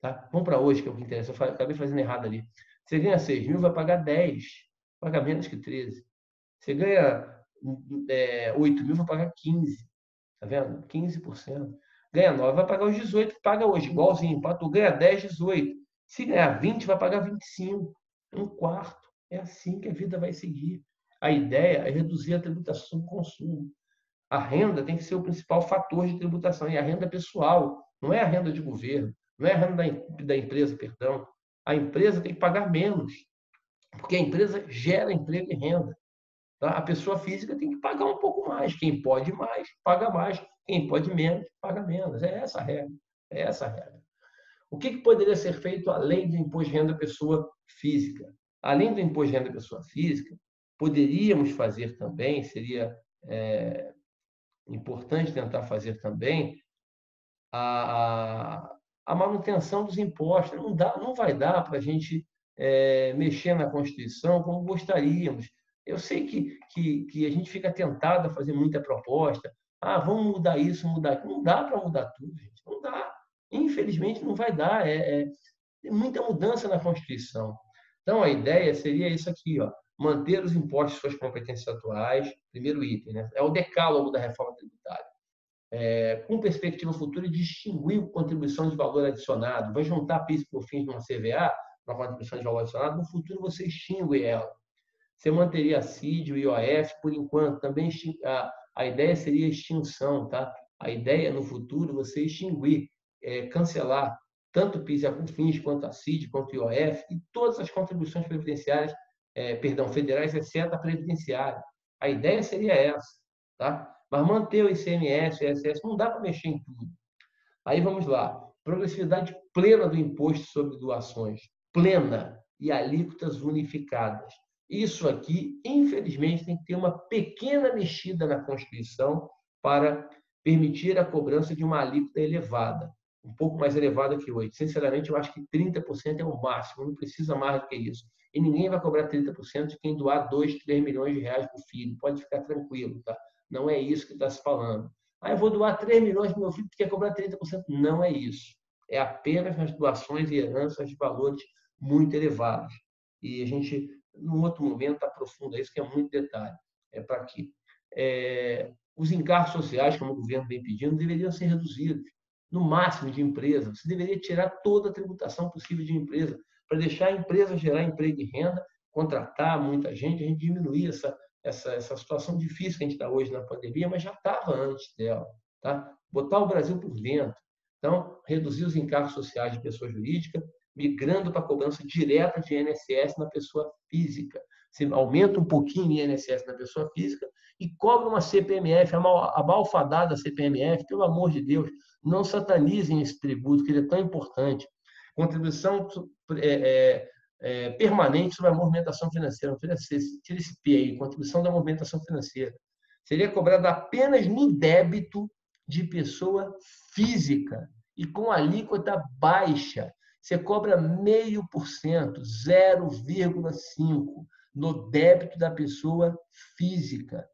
Tá? Vamos para hoje, que é o que interessa. Eu acabei fazendo errado ali. Você ganha 6 mil, vai pagar 10, paga menos que 13. Você ganha 8 mil, vai pagar 15. Tá vendo? 15%. Ganha 9, vai pagar os 18, paga hoje, igualzinho. Tu ganha 10, 18. Se ganhar 20, vai pagar 25. Um quarto. É assim que a vida vai seguir. A ideia é reduzir a tributação do consumo. A renda tem que ser o principal fator de tributação. E a renda pessoal, não é a renda de governo, não é a renda da empresa, perdão. A empresa tem que pagar menos, porque a empresa gera emprego e renda. Tá? A pessoa física tem que pagar um pouco mais. Quem pode mais, paga mais. Quem pode menos, paga menos. É essa a regra. É essa a regra. O que poderia ser feito além do imposto de renda da pessoa física? Além do imposto de renda da pessoa física, poderíamos fazer também, seria importante tentar fazer também, a manutenção dos impostos. Não vai dar para a gente mexer na Constituição como gostaríamos. Eu sei que a gente fica tentado a fazer muita proposta. Vamos mudar isso, mudar aquilo. Não dá para mudar tudo, gente. Não dá. Infelizmente, não vai dar. Tem muita mudança na Constituição. Então, a ideia seria isso aqui, ó, manter os impostos em suas competências atuais, primeiro item, né? É o decálogo da reforma tributária. Com perspectiva futura, distinguir contribuição de valor adicionado. Vai juntar PIS e COFINS numa CVA, uma contribuição de valor adicionado, no futuro você extingue ela. Você manteria a CID, o IOF, por enquanto. Também a ideia seria a extinção, tá? A ideia, no futuro, você extinguir, cancelar tanto o PIS e a COFINS, quanto a CID, quanto o IOF, e todas as contribuições previdenciárias, federais, exceto a previdenciária. A ideia seria essa, tá? Mas manter o ICMS, o ISS, não dá para mexer em tudo. Aí vamos lá. Progressividade plena do imposto sobre doações. Plena. e alíquotas unificadas. Isso aqui, infelizmente, tem que ter uma pequena mexida na Constituição para permitir a cobrança de uma alíquota elevada, um pouco mais elevada que 8%. Sinceramente, eu acho que 30% é o máximo, não precisa mais do que isso. E ninguém vai cobrar 30% de quem doar 2, 3 milhões de reais para o filho. Pode ficar tranquilo, tá? Não é isso que está se falando. Eu vou doar 3 milhões para o meu filho, tu quer cobrar 30%? Não é isso. É apenas nas doações e heranças de valores muito elevados. E a gente, num outro momento, aprofunda isso, que é muito detalhe. É para que os encargos sociais, como o governo vem pedindo, deveriam ser reduzidos no máximo de empresa. Você deveria tirar toda a tributação possível de empresa, para deixar a empresa gerar emprego e renda, contratar muita gente, a gente diminuir essa situação difícil que a gente está hoje na pandemia, mas já estava antes dela. Tá? Botar o Brasil por dentro. Então, reduzir os encargos sociais de pessoa jurídica, migrando para a cobrança direta de INSS na pessoa física. Você aumenta um pouquinho o INSS na pessoa física e cobra uma CPMF, a malfadada CPMF, pelo amor de Deus, não satanizem esse tributo, que ele é tão importante. Contribuição permanente sobre a movimentação financeira. Tira esse P aí, contribuição da movimentação financeira. Seria cobrada apenas no débito de pessoa física e com alíquota baixa. Você cobra 0,5%, 0,5% no débito da pessoa física.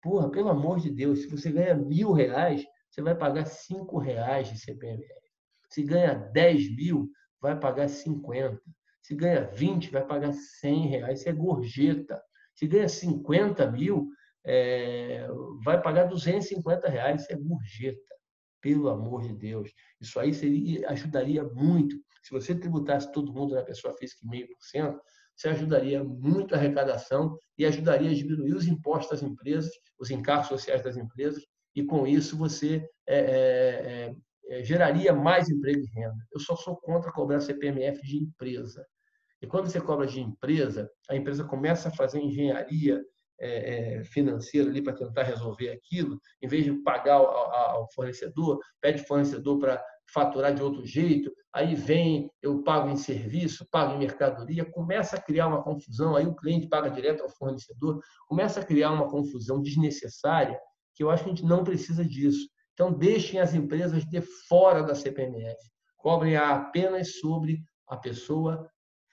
Porra, pelo amor de Deus, se você ganha R$1.000, você vai pagar R$5 de CPMF. Se ganha 10 mil, vai pagar 50. Se ganha 20, vai pagar R$100. Isso é gorjeta. Se ganha 50 mil, vai pagar R$250. Isso é gorjeta. Pelo amor de Deus. Isso aí ajudaria muito. Se você tributasse todo mundo na pessoa física em 0,5%, você ajudaria muito a arrecadação e ajudaria a diminuir os impostos das empresas, os encargos sociais das empresas, e com isso você geraria mais emprego e renda. Eu só sou contra cobrar CPMF de empresa. E quando você cobra de empresa, a empresa começa a fazer engenharia financeira ali para tentar resolver aquilo, em vez de pagar ao fornecedor, pede o fornecedor para faturar de outro jeito, aí vem, eu pago em serviço, pago em mercadoria, começa a criar uma confusão, aí o cliente paga direto ao fornecedor, começa a criar uma confusão desnecessária, que eu acho que a gente não precisa disso. Então, deixem as empresas de fora da CPMF, cobrem apenas sobre a pessoa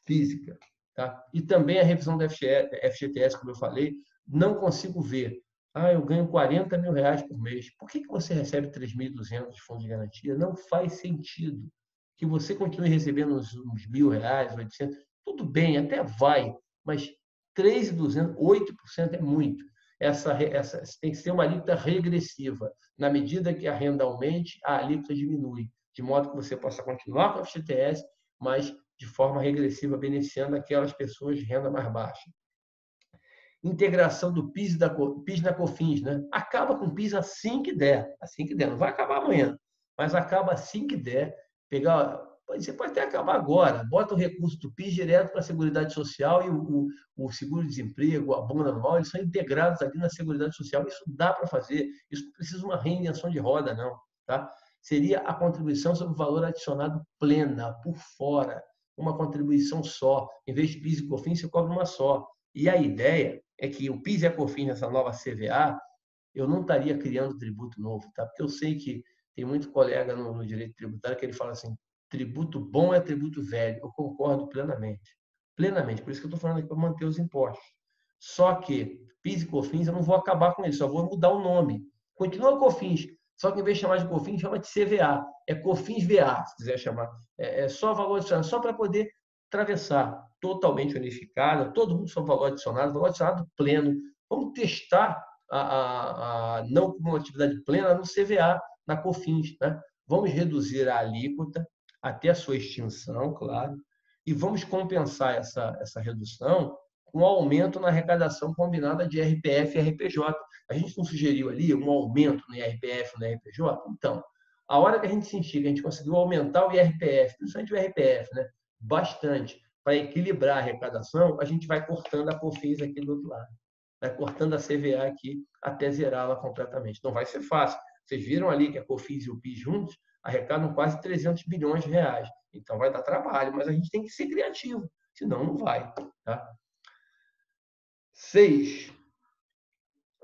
física. Tá? E também a revisão da FGTS, como eu falei, não consigo ver. Eu ganho R$40 mil por mês. Por que você recebe 3.200 de fundo de garantia? Não faz sentido. Que você continue recebendo uns R$1.000, 800, tudo bem, até vai, mas 3.200, 8% é muito. Essa tem que ser uma alíquota regressiva. Na medida que a renda aumente, a alíquota diminui, de modo que você possa continuar com a FGTS, mas de forma regressiva, beneficiando aquelas pessoas de renda mais baixa. Integração do PIS na COFINS, né? Acaba com o PIS assim que der, não vai acabar amanhã, mas acaba assim que der. Você pode até acabar agora, bota o recurso do PIS direto para a Seguridade Social e o seguro-desemprego, o abono anual, eles são integrados ali na Seguridade Social. Isso dá para fazer, isso não precisa de uma reinvenção de roda, não. Tá? Seria a contribuição sobre o valor adicionado plena, por fora, uma contribuição só. Em vez de PIS e COFINS, você cobra uma só. E a ideia é que o PIS e a COFINS, nessa nova CVA, eu não estaria criando tributo novo, tá? Porque eu sei que tem muito colega no direito tributário que ele fala assim, tributo bom é tributo velho. Eu concordo plenamente. Plenamente. Por isso que eu estou falando aqui para manter os impostos. Só que PIS e COFINS, eu não vou acabar com isso, só vou mudar o nome. Continua COFINS, só que em vez de chamar de COFINS, chama de CVA. É COFINS VA, se quiser chamar. É só valor adicionado, só para poder atravessar, totalmente unificada, todo mundo sob valor adicionado pleno. Vamos testar a não cumulatividade plena no CVA, na COFINS. Né? Vamos reduzir a alíquota até a sua extinção, claro, e vamos compensar essa redução com um aumento na arrecadação combinada de RPF e RPJ. A gente não sugeriu ali um aumento no IRPF e no RPJ? Então, a hora que a gente sentir que a gente conseguiu aumentar o IRPF, principalmente o RPF, né? Bastante, para equilibrar a arrecadação, a gente vai cortando a COFINS aqui do outro lado. Vai cortando a CVA aqui até zerá-la completamente. Não vai ser fácil. Vocês viram ali que a COFINS e o PIS juntos arrecadam quase 300 bilhões de reais. Então vai dar trabalho, mas a gente tem que ser criativo. senão não vai. Tá? 6.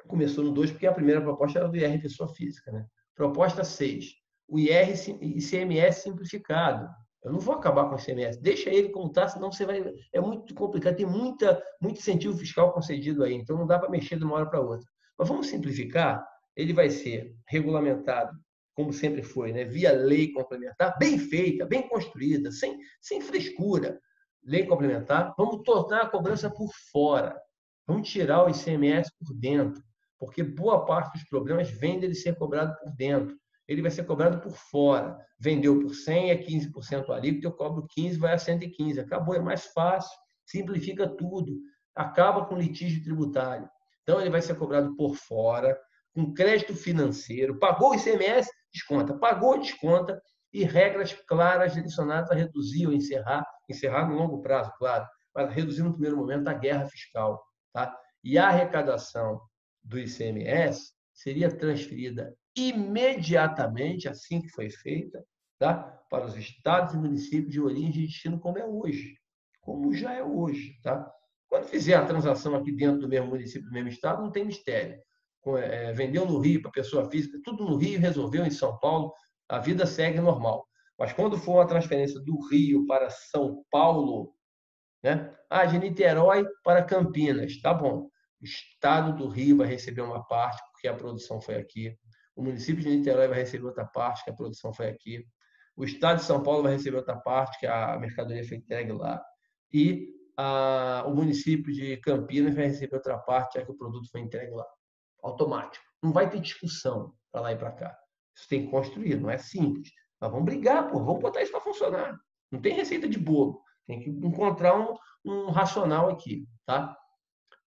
Começou no 2 porque a primeira proposta era do IR pessoa física. Né? Proposta 6. O ICMS simplificado. Eu não vou acabar com o ICMS. Deixa ele como está, senão você vai... É muito complicado. Tem muito incentivo fiscal concedido aí. Então, não dá para mexer de uma hora para outra. Mas vamos simplificar. Ele vai ser regulamentado, como sempre foi, né? Via lei complementar, bem feita, bem construída, sem frescura. Lei complementar. Vamos tornar a cobrança por fora. Vamos tirar o ICMS por dentro. Porque boa parte dos problemas vem dele ser cobrado por dentro. Ele vai ser cobrado por fora. Vendeu por 100, é 15% alíquota, eu cobro 15, vai a 115. Acabou, é mais fácil, simplifica tudo, acaba com o litígio tributário. Então, ele vai ser cobrado por fora, com crédito financeiro, pagou o ICMS, desconta, pagou, desconta, e regras claras direcionadas a reduzir ou encerrar no longo prazo, claro, mas reduzir no primeiro momento a guerra fiscal. Tá? E a arrecadação do ICMS seria transferida imediatamente, assim que foi feita, tá? Para os estados e municípios de origem e destino, como é hoje, como já é hoje. Tá? Quando fizer a transação aqui dentro do mesmo município, do mesmo estado, não tem mistério. Vendeu no Rio para pessoa física, tudo no Rio, resolveu em São Paulo, a vida segue normal. Mas quando for uma transferência do Rio para São Paulo, né? De Niterói para Campinas, tá bom. O estado do Rio vai receber uma parte, porque a produção foi aqui. O município de Niterói vai receber outra parte, que a produção foi aqui. O estado de São Paulo vai receber outra parte, que a mercadoria foi entregue lá. E o município de Campinas vai receber outra parte, já que o produto foi entregue lá. Automático. Não vai ter discussão para lá e para cá. Isso tem que construir, não é simples. Mas vamos brigar, pô, vamos botar isso para funcionar. Não tem receita de bolo. Tem que encontrar um racional aqui, tá?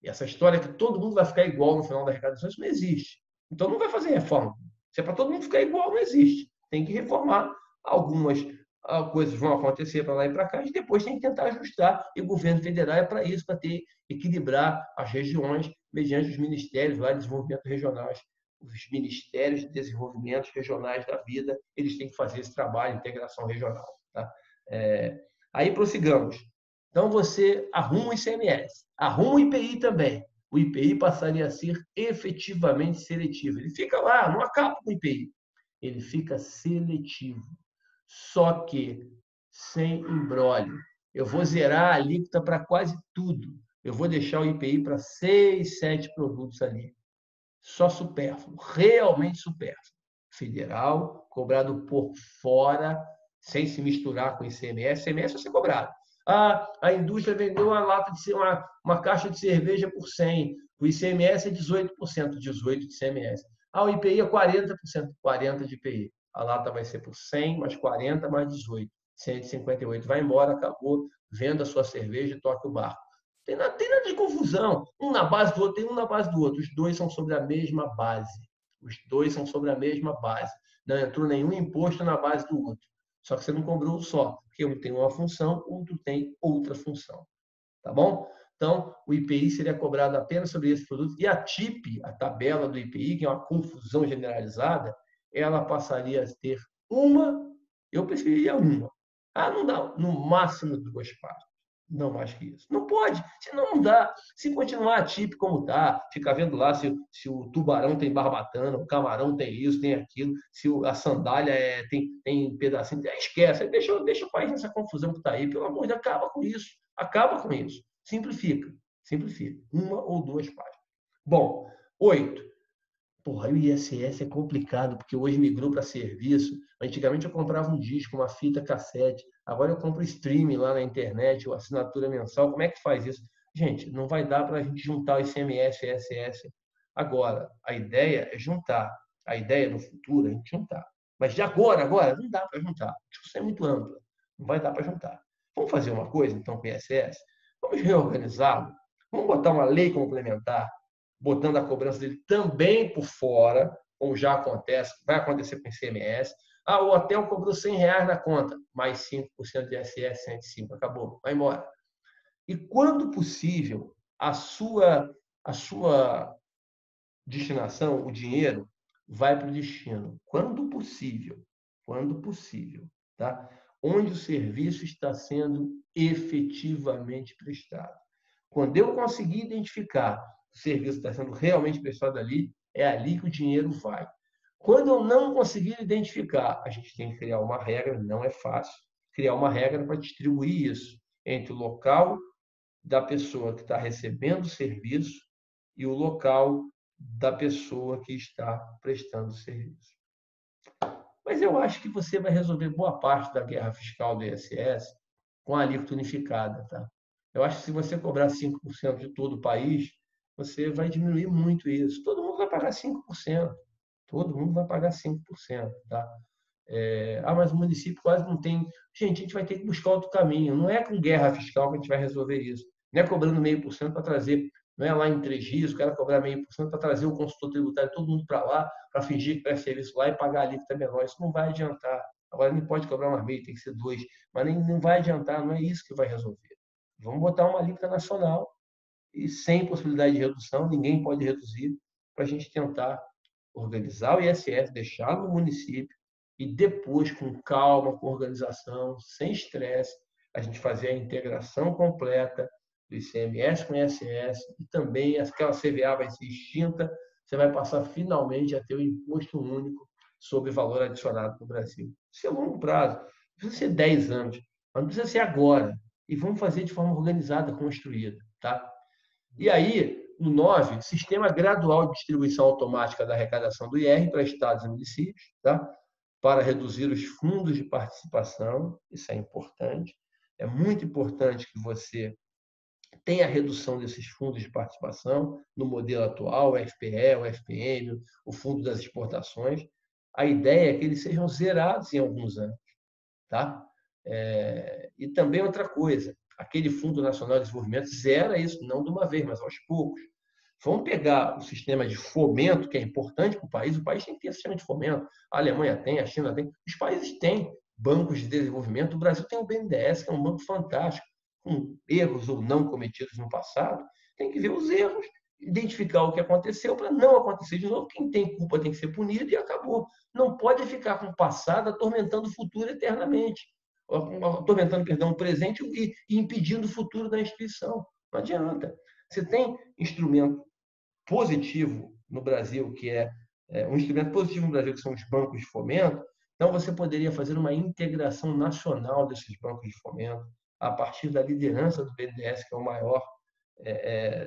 E essa história que todo mundo vai ficar igual no final da arrecadação, isso não existe. Então não vai fazer reforma. Se é para todo mundo ficar igual, não existe. Tem que reformar. Algumas coisas vão acontecer para lá e para cá, e depois tem que tentar ajustar. E o governo federal é para isso, para equilibrar as regiões mediante os ministérios lá de desenvolvimento regional. Os ministérios de desenvolvimento regionais da vida, eles têm que fazer esse trabalho de integração regional. Tá? Aí prossigamos. Então, você arruma o ICMS, arruma o IPI também. O IPI passaria a ser efetivamente seletivo. Ele fica lá, não acaba com o IPI. Ele fica seletivo. Só que sem imbróglio. Eu vou zerar a alíquota para quase tudo. Eu vou deixar o IPI para 6, 7 produtos ali. Só supérfluo, realmente supérfluo. Federal, cobrado por fora, sem se misturar com o ICMS. ICMS vai ser cobrado. A indústria vendeu uma caixa de cerveja por 100. O ICMS é 18%, 18% de ICMS. O IPI é 40%, 40% de IPI. A lata vai ser por 100, mais 40, mais 18. 158. Vai embora, acabou. Venda a sua cerveja e toque o barco. Tem nada de confusão. Um na base do outro, tem um na base do outro. Os dois são sobre a mesma base. Os dois são sobre a mesma base. Não entrou nenhum imposto na base do outro. Só que você não cobrou só, porque um tem uma função, outro tem outra função. Tá bom? Então, o IPI seria cobrado apenas sobre esse produto. E a TIP, a tabela do IPI, que é uma confusão generalizada, ela passaria a ter eu preferiria uma. Não dá, no máximo 2 partes. Não mais que isso. Não pode, senão não dá. Se continuar a TIP como está, ficar vendo lá se o tubarão tem barbatana, o camarão tem isso, tem aquilo, se a sandália tem pedacinho, esquece. Deixa o país nessa confusão que está aí. Pelo amor de Deus, acaba com isso. Acaba com isso. Simplifica. Simplifica. 1 ou 2 páginas. Bom, 8. Porra, o ISS é complicado, porque hoje migrou para serviço. Antigamente eu comprava um disco, uma fita cassete. Agora eu compro streaming lá na internet, ou assinatura mensal. Como é que faz isso? Gente, não vai dar para a gente juntar o ICMS e o ISS agora. A ideia é juntar. A ideia no futuro é a gente juntar. Mas de agora, não dá para juntar. A discussão é muito ampla. Não vai dar para juntar. Vamos fazer uma coisa, então, com o ISS? Vamos reorganizá-lo? Vamos botar uma lei complementar, botando a cobrança dele também por fora, como já acontece, vai acontecer com o ICMS. O hotel cobrou R$100 na conta, mais 5% de ISS, 105, acabou, vai embora. E quando possível, a sua destinação, o dinheiro, vai para o destino. Quando possível. Tá? onde o serviço está sendo efetivamente prestado. Quando eu conseguir identificar o serviço está sendo realmente prestado ali, é ali que o dinheiro vai. Quando eu não conseguir identificar, a gente tem que criar uma regra, não é fácil, criar uma regra para distribuir isso entre o local da pessoa que está recebendo o serviço e o local da pessoa que está prestando o serviço. Mas eu acho que você vai resolver boa parte da guerra fiscal do ISS com a alíquota unificada. Tá? Eu acho que se você cobrar 5% de todo o país, você vai diminuir muito isso. Todo mundo vai pagar 5%. Todo mundo vai pagar 5%. Tá? Mas o município quase não tem. Gente, a gente vai ter que buscar outro caminho. Não é com guerra fiscal que a gente vai resolver isso. Não é cobrando 0,5% para trazer, não é lá em Três Rios, o cara cobrar 0,5% para trazer o consultor tributário, todo mundo para lá, para fingir que presta serviço lá e pagar a alíquota menor. Isso não vai adiantar. Agora, nem pode cobrar mais meio, tem que ser 2%. Mas nem, não vai adiantar, não é isso que vai resolver. Vamos botar uma alíquota nacional e sem possibilidade de redução, ninguém pode reduzir, para a gente tentar organizar o ISS, deixar no município e depois, com calma, com organização, sem estresse, a gente fazer a integração completa do ICMS com o ISS e também aquela CVA vai ser extinta, você vai passar finalmente a ter o imposto único sobre valor adicionado no Brasil. Isso é longo prazo, precisa ser 10 anos, mas não precisa ser agora. E vamos fazer de forma organizada, construída. Tá? E aí, o 9, sistema gradual de distribuição automática da arrecadação do IR para estados e municípios, tá? Para reduzir os fundos de participação, isso é importante. É muito importante que você tenha a redução desses fundos de participação no modelo atual, o FPE, o FPM, o Fundo das Exportações. A ideia é que eles sejam zerados em alguns anos. Tá? E também outra coisa, aquele Fundo Nacional de Desenvolvimento zera isso, não de uma vez, mas aos poucos. Vamos pegar o sistema de fomento, que é importante para o país tem que ter sistema de fomento, a Alemanha tem, a China tem, os países têm bancos de desenvolvimento, o Brasil tem o BNDES, que é um banco fantástico, com erros ou não cometidos no passado, tem que ver os erros, identificar o que aconteceu para não acontecer de novo, quem tem culpa tem que ser punido e acabou. Não pode ficar com o passado atormentando o futuro eternamente, atormentando, perdão, o presente e impedindo o futuro da instituição. Não adianta. Você tem instrumento positivo no Brasil, que um instrumento positivo no Brasil, que são os bancos de fomento, então você poderia fazer uma integração nacional desses bancos de fomento, a partir da liderança do BNDES, que é o maior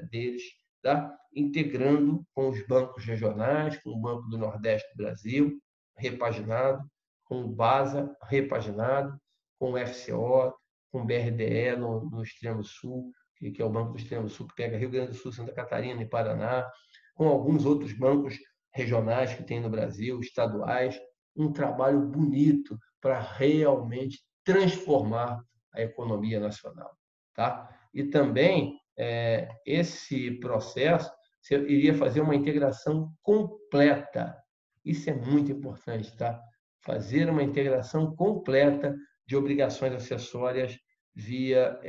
deles, tá? Integrando com os bancos regionais, com o Banco do Nordeste do Brasil, repaginado, com o BASA, repaginado, com o FCO, com o BRDE no extremo sul, que é o Banco do Extremo Sul, que pega Rio Grande do Sul, Santa Catarina e Paraná, com alguns outros bancos regionais que tem no Brasil, estaduais, um trabalho bonito para realmente transformar a economia nacional. Tá? E também, esse processo iria fazer uma integração completa. Isso é muito importante, tá? Fazer uma integração completa de obrigações acessórias via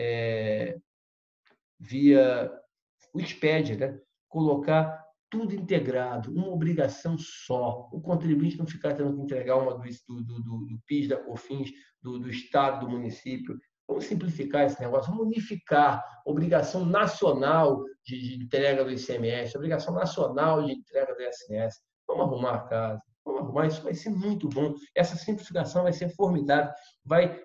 o SPED, né? Colocar tudo integrado, uma obrigação só. O contribuinte não ficar tendo que entregar uma do PIS, da COFINS, do Estado, do município. Vamos simplificar esse negócio, vamos unificar obrigação nacional de entrega do ICMS, obrigação nacional de entrega do ISS. Vamos arrumar a casa, vamos arrumar, isso vai ser muito bom. Essa simplificação vai ser formidável, vai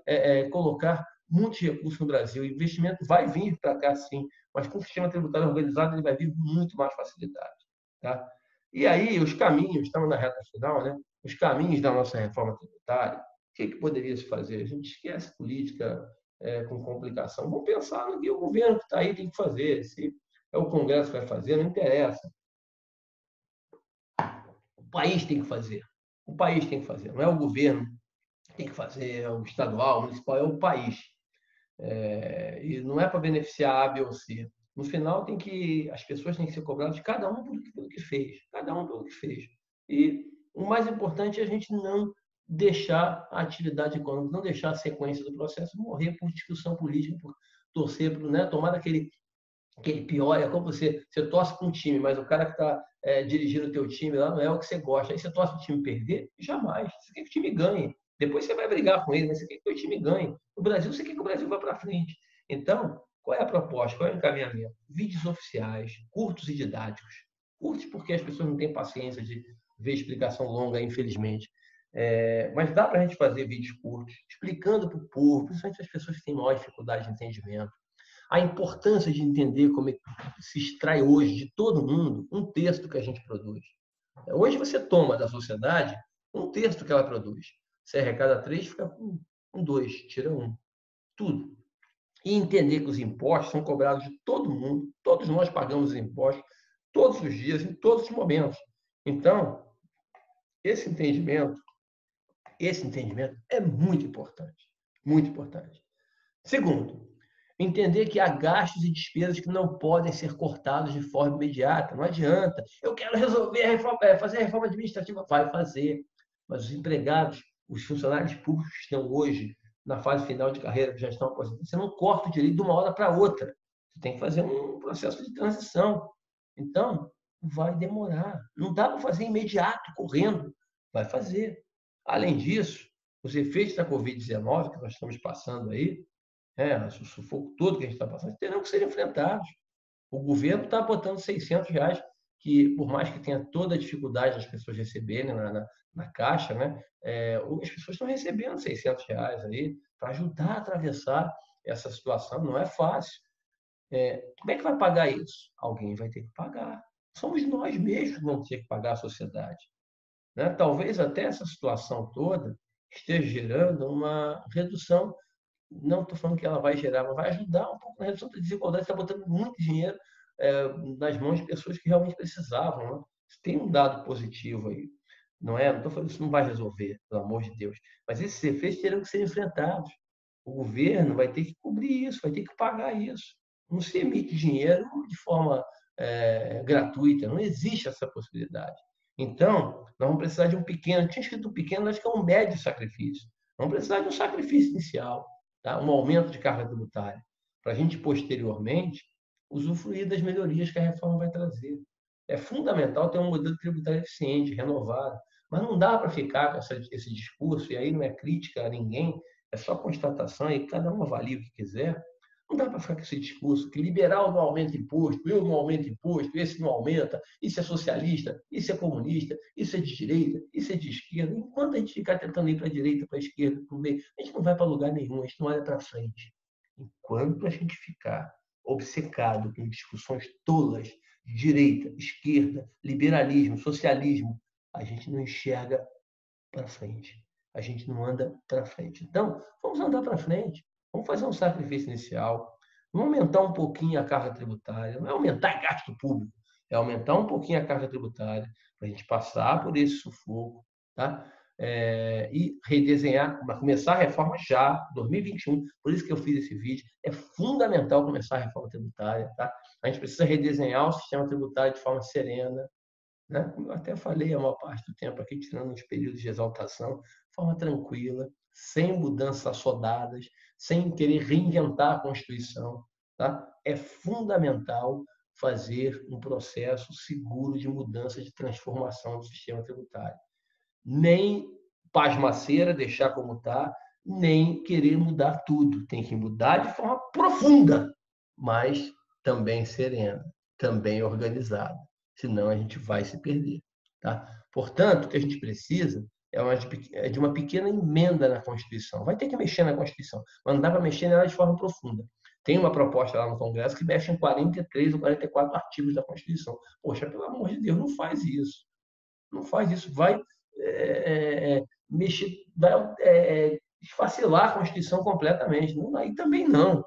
colocar muitos recursos no Brasil. O investimento vai vir para cá, sim, mas com o sistema tributário organizado ele vai vir muito mais facilidade. Tá? E aí, os caminhos, estamos na reta final, né? Os caminhos da nossa reforma tributária, o que poderia se fazer? A gente esquece política com complicação. Vamos pensar no que o governo que está aí tem que fazer. Se é o Congresso que vai fazer, não interessa. O país tem que fazer. O país tem que fazer. Não é o governo que tem que fazer, é o estadual, o municipal, é o país. E não é para beneficiar A, B ou C. No final, as pessoas têm que ser cobradas, cada um pelo que fez. Cada um pelo que fez. E o mais importante é a gente não deixar a atividade econômica, não deixar a sequência do processo morrer por discussão política, por torcer, tomar aquele pior, é como você torce para um time, mas o cara que está dirigindo o teu time lá não é o que você gosta. Aí você torce para o time perder? Jamais. Você quer que o time ganhe. Depois você vai brigar com ele, mas você quer que o time ganhe. No Brasil, você quer que o Brasil vá para frente. Então, qual é a proposta? Qual é o encaminhamento? Vídeos oficiais, curtos e didáticos. Curtos porque as pessoas não têm paciência de ver explicação longa, infelizmente. Mas dá para a gente fazer vídeos curtos, explicando para o povo, principalmente as pessoas que têm maior dificuldade de entendimento, a importância de entender como é que se extrai hoje de todo mundo um texto que a gente produz. Hoje você toma da sociedade um texto que ela produz. Você arrecada 3, fica com 2, tira 1. Tudo. E entender que os impostos são cobrados de todo mundo, todos nós pagamos os impostos, todos os dias, em todos os momentos. Então, esse entendimento é muito importante. Muito importante. Segundo, entender que há gastos e despesas que não podem ser cortados de forma imediata. Não adianta. Eu quero resolver a reforma, fazer a reforma administrativa. Vai fazer. Mas os empregados, os funcionários públicos que estão hoje na fase final de carreira, que já estão aposentados, você não corta o direito de uma hora para outra. Você tem que fazer um processo de transição. Então, vai demorar. Não dá para fazer imediato, correndo. Vai fazer. Além disso, os efeitos da Covid-19 que nós estamos passando aí, o sufoco todo que a gente está passando, terão que ser enfrentados. O governo está botando R$ 600, que por mais que tenha toda a dificuldade das pessoas receberem na caixa, né, as pessoas estão recebendo R$ 600 aí para ajudar a atravessar essa situação. Não é fácil. Como é que vai pagar isso? Alguém vai ter que pagar. Somos nós mesmos que vamos ter que pagar a sociedade. Né? Talvez até essa situação toda esteja gerando uma redução. Não estou falando que ela vai gerar, mas vai ajudar um pouco na redução da desigualdade. Está botando muito dinheiro nas mãos de pessoas que realmente precisavam. Né? Tem um dado positivo aí. Não estou falando que isso não vai resolver, pelo amor de Deus. Mas esses efeitos terão que ser enfrentados. O governo vai ter que cobrir isso, vai ter que pagar isso. Não se emite dinheiro de forma gratuita, não existe essa possibilidade. Então, nós vamos precisar de um pequeno, tinha escrito pequeno, acho que é um médio sacrifício. Vamos precisar de um sacrifício inicial, tá? Um aumento de carga tributária, para a gente, posteriormente, usufruir das melhorias que a reforma vai trazer. É fundamental ter um modelo tributário eficiente, renovado, mas não dá para ficar com esse discurso, e aí não é crítica a ninguém, é só constatação, e cada um avalia o que quiser. Não dá para ficar com esse discurso que liberal não aumenta imposto, eu não aumento imposto, esse não aumenta, isso é socialista, isso é comunista, isso é de direita, isso é de esquerda. Enquanto a gente ficar tentando ir para a direita, para a esquerda, para o meio, a gente não vai para lugar nenhum, a gente não olha para frente. Enquanto a gente ficar obcecado com discussões tolas de direita, esquerda, liberalismo, socialismo, a gente não enxerga para frente. A gente não anda para frente. Então, vamos andar para frente. Vamos fazer um sacrifício inicial. Vamos aumentar um pouquinho a carga tributária. Não é aumentar gasto público, é aumentar um pouquinho a carga tributária para a gente passar por esse sufoco, tá? E redesenhar, começar a reforma já, 2021. Por isso que eu fiz esse vídeo. É fundamental começar a reforma tributária, tá? A gente precisa redesenhar o sistema tributário de forma serena, né? Como eu até falei a maior parte do tempo aqui, tirando uns períodos de exaltação, de forma tranquila, sem mudanças assodadas, sem querer reinventar a Constituição. Tá? É fundamental fazer um processo seguro de mudança, de transformação do sistema tributário. Nem pasmaceira, deixar como está, nem querer mudar tudo. Tem que mudar de forma profunda, mas também serena, também organizada. Senão a gente vai se perder. Tá? Portanto, o que a gente precisa é de uma pequena emenda na Constituição. Vai ter que mexer na Constituição, mas não dá para mexer nela de forma profunda. Tem uma proposta lá no Congresso que mexe em 43 ou 44 artigos da Constituição. Poxa, pelo amor de Deus, não faz isso. Não faz isso. Vai mexer, vai desfacelar a Constituição completamente. Não, aí também não.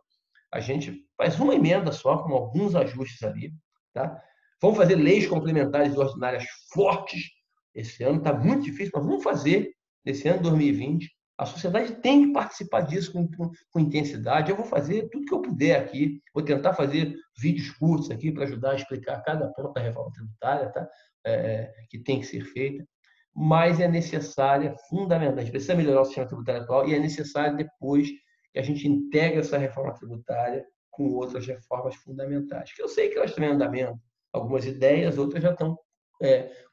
A gente faz uma emenda só, com alguns ajustes ali. Tá? Vamos fazer leis complementares e ordinárias fortes. Esse ano está muito difícil, mas vamos fazer nesse ano de 2020. A sociedade tem que participar disso com intensidade. Eu vou fazer tudo que eu puder aqui. Vou tentar fazer vídeos curtos aqui para ajudar a explicar cada ponto da reforma tributária, tá? Que tem que ser feita. Mas é necessária, fundamental. A gente precisa melhorar o sistema tributário atual e é necessário depois que a gente integre essa reforma tributária com outras reformas fundamentais. Que eu sei que elas estão em andamento. Algumas ideias, outras já estão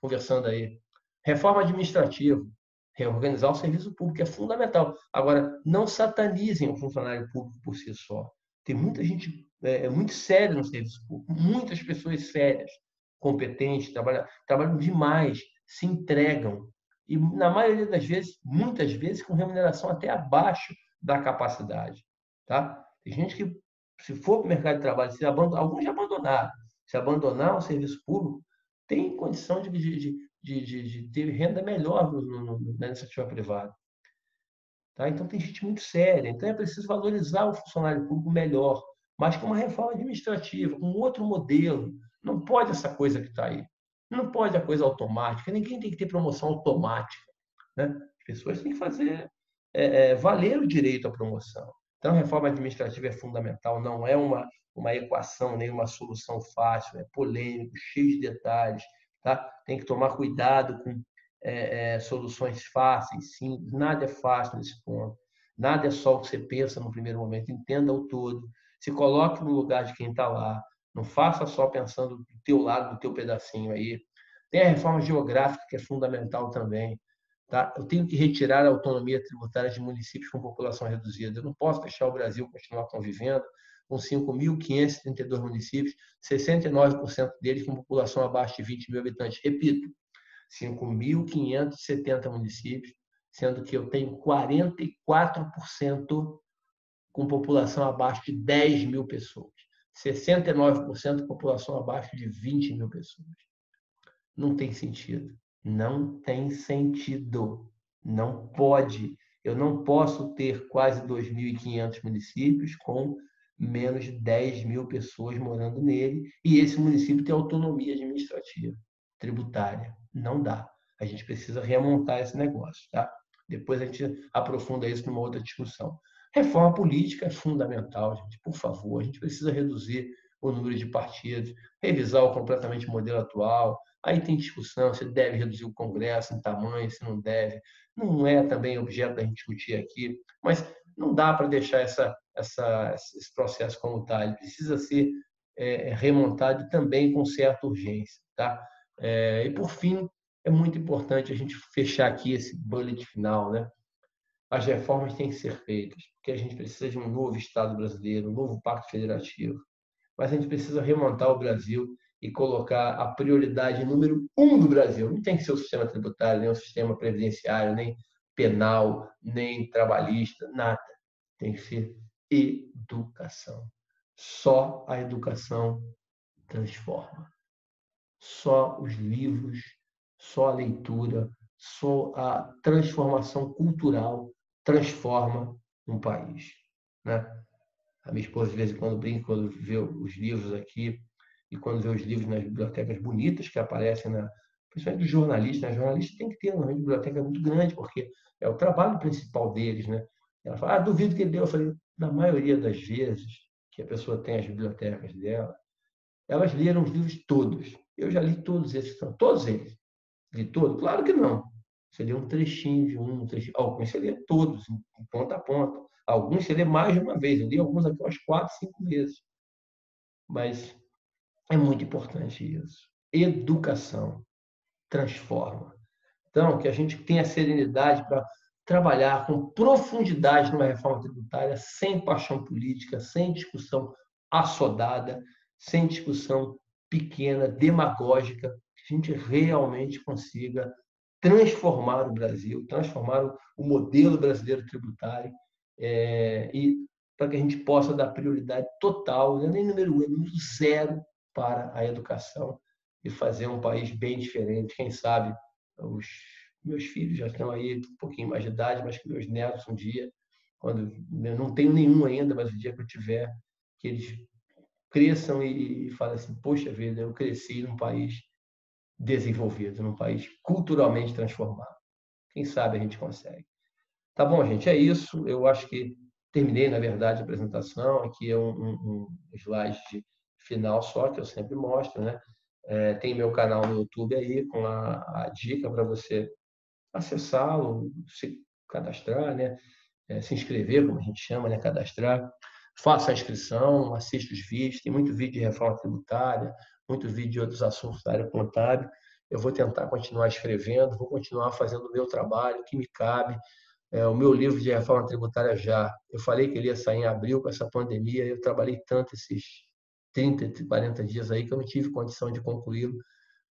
conversando aí. Reforma administrativa. Reorganizar o serviço público é fundamental. Agora, não satanizem o funcionário público por si só. Tem muita gente muito séria no serviço público, muitas pessoas sérias, competentes, trabalham demais, se entregam. E, na maioria das vezes, muitas vezes, com remuneração até abaixo da capacidade. Tá? Tem gente que, se for para o mercado de trabalho, alguns já abandonaram. Se abandonar o serviço público, tem condição de ter renda melhor na iniciativa privada. Tá? Então, tem gente muito séria. Então, é preciso valorizar o funcionário público melhor, mas com uma reforma administrativa, com outro modelo. Não pode essa coisa que está aí. Não pode a coisa automática. Ninguém tem que ter promoção automática. Né? As pessoas têm que fazer valer o direito à promoção. Então, a reforma administrativa é fundamental, não é uma equação, nem uma solução fácil, é polêmico, cheio de detalhes. Tá? Tem que tomar cuidado com soluções fáceis, simples. Nada é fácil nesse ponto. Nada é só o que você pensa no primeiro momento. Entenda o todo. Se coloque no lugar de quem está lá. Não faça só pensando do teu lado, do teu pedacinho aí. Tem a reforma geográfica, que é fundamental também. Tá? Eu tenho que retirar a autonomia tributária de municípios com população reduzida. Eu não posso deixar o Brasil continuar convivendo com 5.532 municípios, 69% deles com população abaixo de 20 mil habitantes. Repito, 5.570 municípios, sendo que eu tenho 44% com população abaixo de 10 mil pessoas, 69% com população abaixo de 20 mil pessoas. Não tem sentido. Não tem sentido. Não pode. Eu não posso ter quase 2.500 municípios com menos de 10 mil pessoas morando nele e esse município tem autonomia administrativa, tributária. Não dá. A gente precisa remontar esse negócio. Tá? Depois a gente aprofunda isso numa outra discussão. Reforma política é fundamental, gente. Por favor, a gente precisa reduzir o número de partidos, revisar completamente o modelo atual. Aí tem discussão se deve reduzir o Congresso em tamanho, se não deve. Não é também objeto da gente discutir aqui, mas não dá para deixar esse processo como está. Ele precisa ser remontado também com certa urgência. Tá? E, por fim, é muito importante a gente fechar aqui esse bullet final. Né? As reformas têm que ser feitas, porque a gente precisa de um novo Estado brasileiro, um novo pacto federativo. Mas a gente precisa remontar o Brasil e colocar a prioridade número 1 do Brasil. Não tem que ser o sistema tributário, nem o sistema previdenciário, nem penal, nem trabalhista, nada. Tem que ser educação. Só a educação transforma. Só os livros, só a leitura, só a transformação cultural transforma um país. Né? A minha esposa, de vez em quando, brinca quando vê os livros aqui e quando vê os livros nas bibliotecas bonitas que aparecem, principalmente dos jornalistas. Né? Jornalistas tem que ter uma biblioteca muito grande, porque é o trabalho principal deles. Né? Ela fala, duvido que ele deu. Eu falei, na maioria das vezes que a pessoa tem as bibliotecas dela, elas leram os livros todos. Eu já li todos esses, todos eles. Li todos? Claro que não. Você lê um trechinho de um trechinho. Alguns você lê todos, de ponta a ponta. Alguns você lê mais de uma vez. Eu li alguns aqui umas 4, 5 vezes. Mas é muito importante isso. Educação transforma. Então, que a gente tenha serenidade para trabalhar com profundidade numa reforma tributária, sem paixão política, sem discussão assodada, sem discussão pequena, demagógica, que a gente realmente consiga transformar o Brasil, transformar o modelo brasileiro tributário e para que a gente possa dar prioridade total, não é nem número 1, é número 0 para a educação e fazer um país bem diferente. Quem sabe os meus filhos já estão aí um pouquinho mais de idade, mas que meus netos um dia, quando eu não tenho nenhum ainda, mas o dia que eu tiver, que eles cresçam e falem assim, poxa vida, eu cresci num país desenvolvido, num país culturalmente transformado. Quem sabe a gente consegue. Tá bom, gente, é isso. Eu acho que terminei, na verdade, a apresentação. Aqui é um slide final só, que eu sempre mostro. Né? Tem meu canal no YouTube aí, com a dica para você acessá-lo, se cadastrar, né? Se inscrever, como a gente chama, né? Cadastrar. Faça a inscrição, assista os vídeos. Tem muito vídeo de reforma tributária, muito vídeo de outros assuntos da área contábil. eu vou tentar continuar escrevendo, vou continuar fazendo o meu trabalho, o que me cabe. O meu livro de reforma tributária já, eu falei que ele ia sair em abril com essa pandemia, eu trabalhei tanto esses 30, 40 dias aí que eu não tive condição de concluí-lo.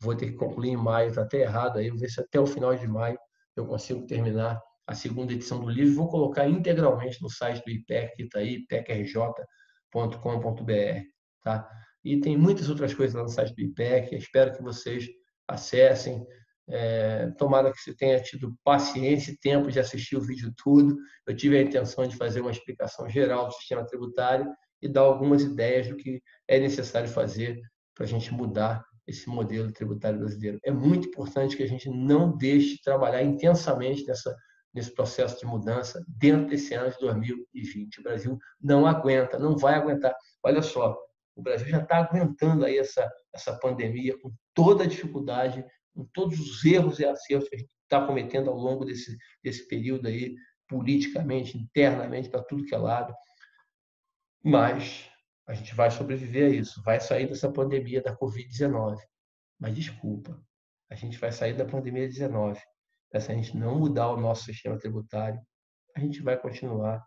Vou ter que concluir em maio, está até errado aí, vou ver se até o final de maio eu consigo terminar a segunda edição do livro. Vou colocar integralmente no site do IPEC, que está aí, ipecerj.com.br, tá? E tem muitas outras coisas lá no site do IPEC, espero que vocês acessem. Tomara que você tenha tido paciência e tempo de assistir o vídeo tudo. Eu tive a intenção de fazer uma explicação geral do sistema tributário e dar algumas ideias do que é necessário fazer para a gente mudar esse modelo tributário brasileiro. É muito importante que a gente não deixe de trabalhar intensamente nesse processo de mudança dentro desse ano de 2020. O Brasil não aguenta, não vai aguentar. Olha só, o Brasil já está aguentando aí essa pandemia com toda a dificuldade, com todos os erros e acertos que a gente está cometendo ao longo desse período aí, politicamente, internamente, para tudo que é lado. Mas a gente vai sobreviver a isso, vai sair dessa pandemia da Covid-19. Mas desculpa, a gente vai sair da pandemia 19. Se a gente não mudar o nosso sistema tributário, a gente vai continuar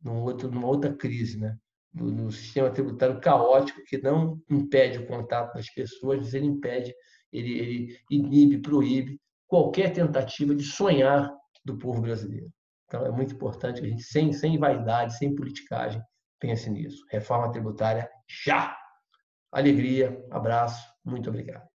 numa outra crise, né? No sistema tributário caótico que não impede o contato das pessoas, mas ele impede, ele inibe, proíbe qualquer tentativa de sonhar do povo brasileiro. Então, é muito importante que a gente, sem vaidade, sem politicagem, pense nisso. Reforma tributária já! Alegria, abraço, muito obrigado.